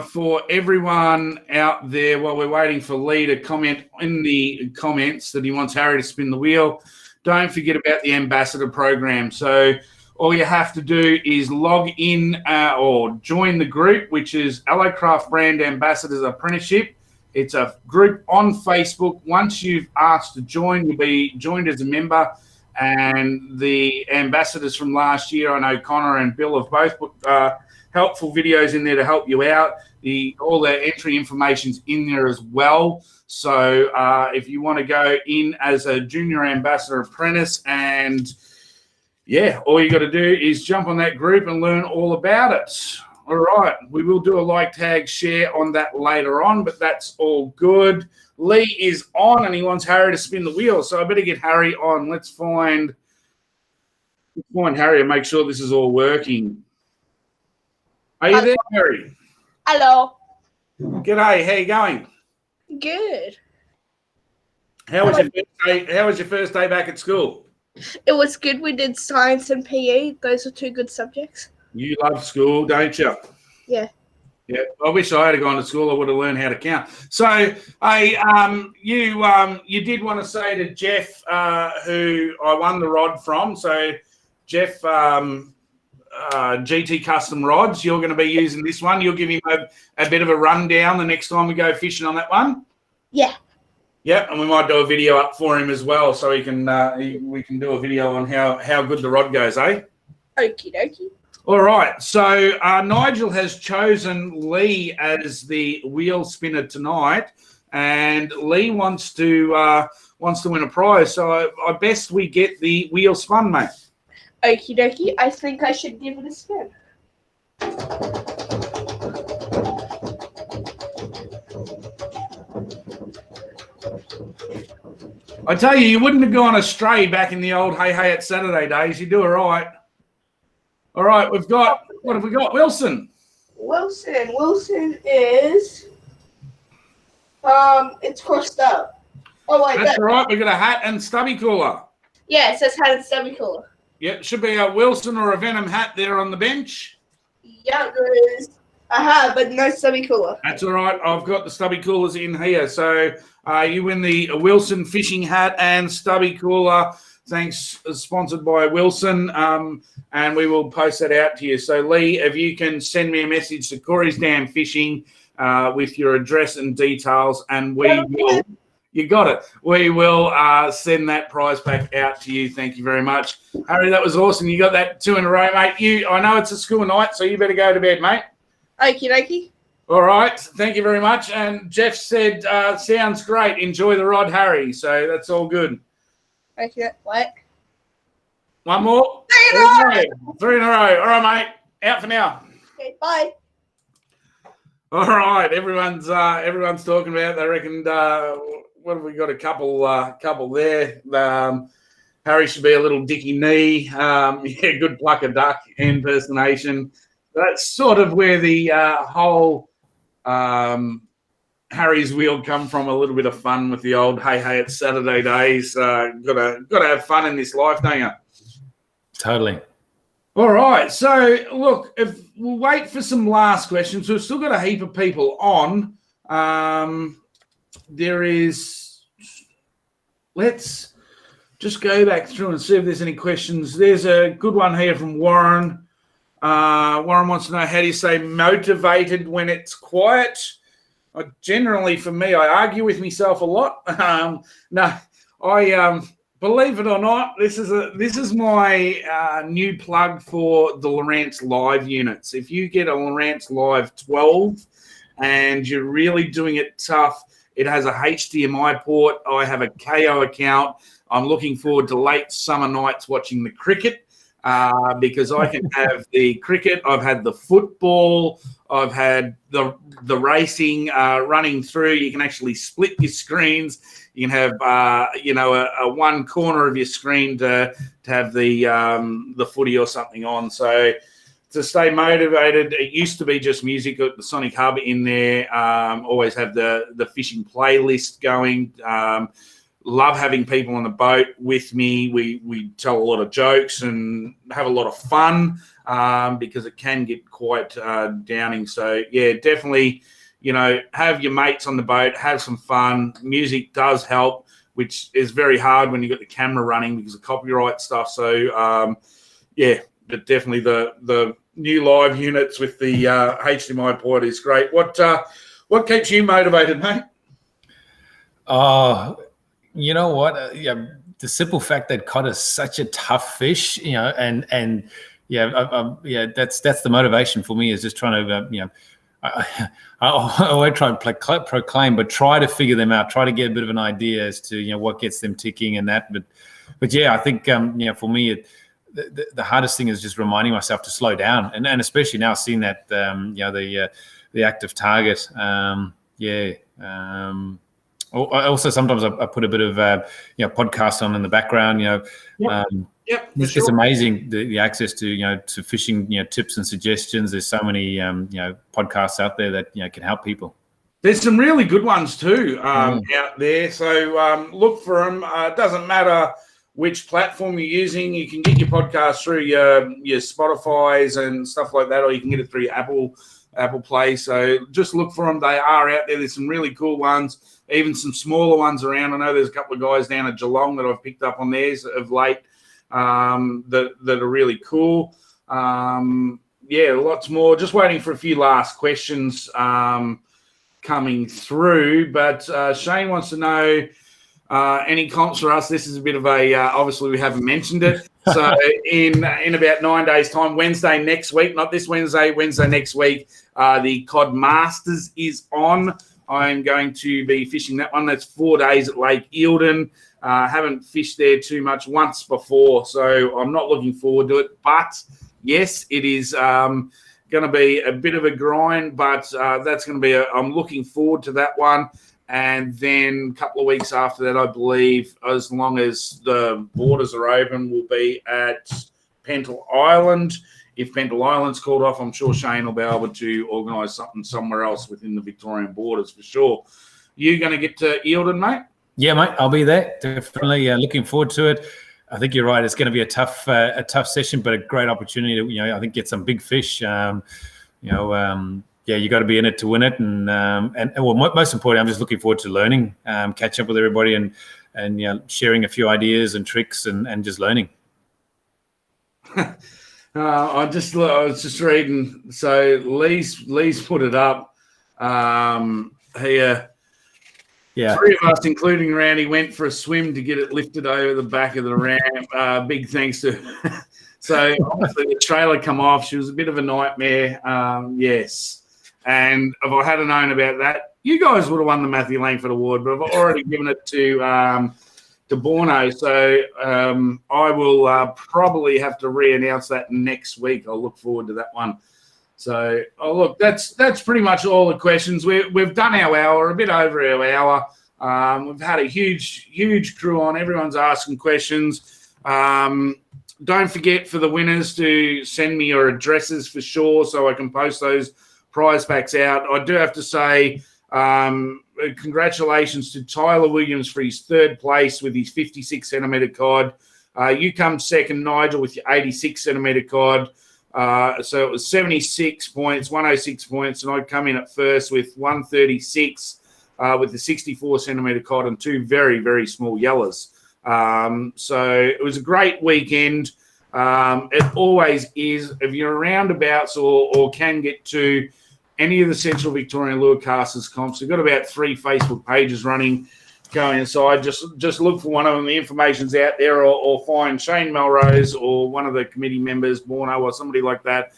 for everyone out there, while we're waiting for Lee to comment in the comments that he wants Harry to spin the wheel, don't forget about the ambassador program. So all you have to do is log in or join the group, which is Allocraft Brand Ambassadors Apprenticeship. It's a group on Facebook. Once you've asked to join, you'll be joined as a member. And the ambassadors from last year, I know Connor and Bill have both put helpful videos in there to help you out. All their entry information's in there as well. So if you want to go in as a junior ambassador apprentice, and all you got to do is jump on that group and learn all about it. All right, we will do a like, tag, share on that later on, but that's all good. Lee is on and he wants Harry to spin the wheel, so I better get Harry on. Let's find Harry and make sure this is all working. Are you there, Harry? Hello. G'day, how you going? Good. How was your first day back at school? It was good. We did science and PE. Those were two good subjects. You love school, don't you? Yeah. Yeah, I wish I had gone to school. I would have learned how to count. So, you did want to say to Jeff, who I won the rod from. So, Jeff, GT Custom Rods, you're going to be using this one. You'll give him a bit of a rundown the next time we go fishing on that one. Yeah. Yeah, and we might do a video up for him as well, so we can do a video on how good the rod goes, eh? Okie dokie. All right, so Nigel has chosen Lee as the wheel spinner tonight, and Lee wants to win a prize. So I best we get the wheel spun, mate. Okie dokie. I think I should give it a spin. I tell you, you wouldn't have gone astray back in the old Hey It's Saturday days. You do all right. All right, what have we got? Wilson Wilson is, it's crossed up. Oh wait, That's all right. We got a hat and stubby cooler. yeah, it says had a stubby cooler. Yep, should be a Wilson or a Venom hat there on the bench. Yeah, there is a hat, but no stubby cooler. That's all right. I've got the stubby coolers in here. So you win the Wilson fishing hat and stubby cooler. Thanks, sponsored by Wilson. And we will post that out to you. So, Lee, if you can send me a message to Corey's Dam Fishing with your address and details, and we will. You got it. We will send that prize pack out to you. Thank you very much. Harry, that was awesome. You got that 2 in a row, mate. I know it's a school night, so you better go to bed, mate. Okie dokie. All right. Thank you very much. And Jeff said, sounds great. Enjoy the rod, Harry. So that's all good. Okay, what? One more. 3 in a row. 3 in a row. All right, mate. Out for now. Okay, bye. All right. Everyone's talking about. They reckoned. What have we got? A couple there. Harry should be a little dicky knee. Yeah, good pluck a duck impersonation. That's sort of where the whole Harry's wheel come from. A little bit of fun with the old hey, it's Saturday days. Gotta have fun in this life, don't you? Totally. All right. So look, if we'll wait for some last questions. We've still got a heap of people on. Let's just go back through and see if there's any questions. There's a good one here from Warren. Warren wants to know, how do you say motivated when it's quiet? Generally, for me, I argue with myself a lot. I believe it or not, this is my new plug for the Lowrance Live units. If you get a Lowrance Live 12 and you're really doing it tough, it has a HDMI port. I have a KO account. I'm looking forward to late summer nights watching the cricket because I can have the cricket. I've had the football. I've had the racing running through. You can actually split your screens. You can have a one corner of your screen to have the footy or something on. So to stay motivated, it used to be just music, got the Sonic Hub in there, always have the fishing playlist going. Love having people on the boat with me. We tell a lot of jokes and have a lot of fun because it can get quite downing. So, yeah, definitely, have your mates on the boat, have some fun. Music does help, which is very hard when you've got the camera running because of copyright stuff. So, but definitely the new live units with the HDMI port is great. What keeps you motivated, mate? You know what? The simple fact that cod is such a tough fish, that's the motivation for me, is just trying to, I won't try and proclaim, but try to figure them out, try to get a bit of an idea as to, what gets them ticking and that. But yeah, I think, for me, the hardest thing is just reminding myself to slow down, and especially now seeing that the active target. Also, sometimes I put a bit of podcast on in the background. It's amazing the access to to fishing tips and suggestions. There's so many podcasts out there that can help people. There's some really good ones too out there. So look for them. It doesn't matter which platform you're using. You can get your podcast through your Spotify's and stuff like that, or you can get it through your Apple Play. So just look for them. They are out there. There's some really cool ones, even some smaller ones around. I know there's a couple of guys down at Geelong that I've picked up on theirs of late that are really cool. Lots more. Just waiting for a few last questions coming through. But Shane wants to know, any comps for us? This is a bit of a obviously we haven't mentioned it. So in about 9 days' time, Wednesday next week, not this Wednesday next week, the Cod Masters is on. I'm going to be fishing that one. That's 4 days at Lake Eildon. Haven't fished there too much once before, so I'm not looking forward to it. But yes, it is going to be a bit of a grind, but that's going to be I'm looking forward to that one. And then a couple of weeks after that, I believe, as long as the borders are open, we'll be at Pental Island. If Pental Island's called off, I'm sure Shane will be able to organise something somewhere else within the Victorian borders for sure. You going to get to Eildon, mate? Yeah, mate, I'll be there. Definitely looking forward to it. I think you're right. It's going to be a tough session, but a great opportunity to, I think get some big fish. Yeah, you got to be in it to win it, and well, most importantly, I'm just looking forward to learning, catch up with everybody, and sharing a few ideas and tricks, and just learning. I was just reading. So Lee's put it up here. Yeah. 3 of us, including Randy, went for a swim to get it lifted over the back of the ramp. Big thanks to. So obviously the trailer come off. She was a bit of a nightmare. Yes. And if I hadn't known about that, you guys would have won the Matthew Langford Award, but I've already given it to Borno. So I will probably have to re-announce that next week. I'll look forward to that one. So, look, that's pretty much all the questions. We've done our hour, a bit over our hour. We've had a huge crew on. Everyone's asking questions. Don't forget for the winners to send me your addresses for sure so I can post those prize packs out. I do have to say congratulations to Tyler Williams for his 3rd place with his 56 centimetre cod. You come second, Nigel, with your 86 centimetre cod. So it was 76 points, 106 points, and I'd come in at first with 136 with the 64 centimetre cod and 2 very, very small yellows. So it was a great weekend. It always is. If you're around abouts or can get to any of the Central Victorian Lure Casters comps, we've got about 3 Facebook pages running. Go inside, just look for one of them. The information's out there, or find Shane Melrose or one of the committee members, Borno or somebody like that.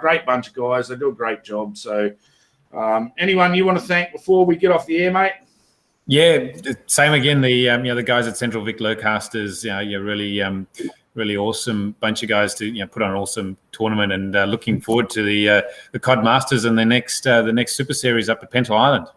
Great bunch of guys. They do a great job. So anyone you want to thank before we get off the air, mate? Yeah, same again. The guys at Central Vic Lurcasters, really awesome bunch of guys to put on an awesome tournament, and looking forward to the Cod Masters and the next Super Series up at Pentle Island.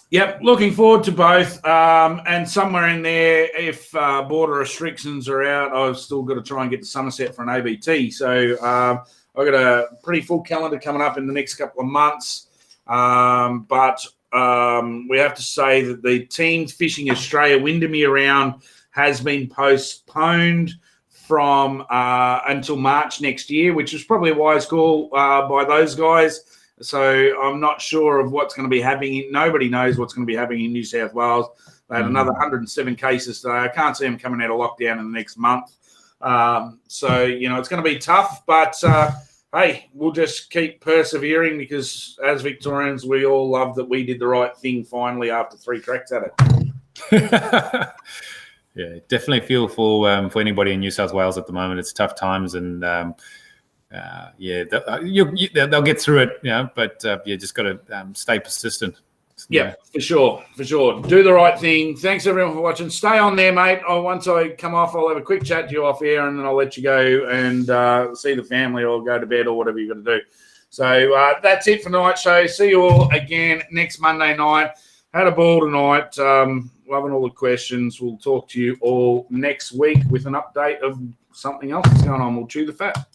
Yep, looking forward to both. And somewhere in there, if border restrictions are out, I've still got to try and get to Somerset for an ABT. So I've got a pretty full calendar coming up in the next couple of months. But we have to say that the Teams Fishing Australia Windermere round has been postponed from until March next year, which is probably a wise call by those guys. So I'm not sure of what's going to be happening. Nobody knows what's going to be happening in New South Wales. They had another 107 cases today. I can't see them coming out of lockdown in the next month. So, it's going to be tough. But, hey, we'll just keep persevering because as Victorians, we all love that we did the right thing finally after 3 cracks at it. Yeah, definitely feel for anybody in New South Wales at the moment. It's tough times, and they'll get through it. But just got to stay persistent. Yeah, for sure. Do the right thing. Thanks everyone for watching. Stay on there, mate. Once I come off, I'll have a quick chat to you off air, and then I'll let you go and see the family or go to bed or whatever you got to do. So that's it for tonight's show. See you all again next Monday night. Had a ball tonight. Loving all the questions. We'll talk to you all next week with an update of something else that's going on. We'll chew the fat.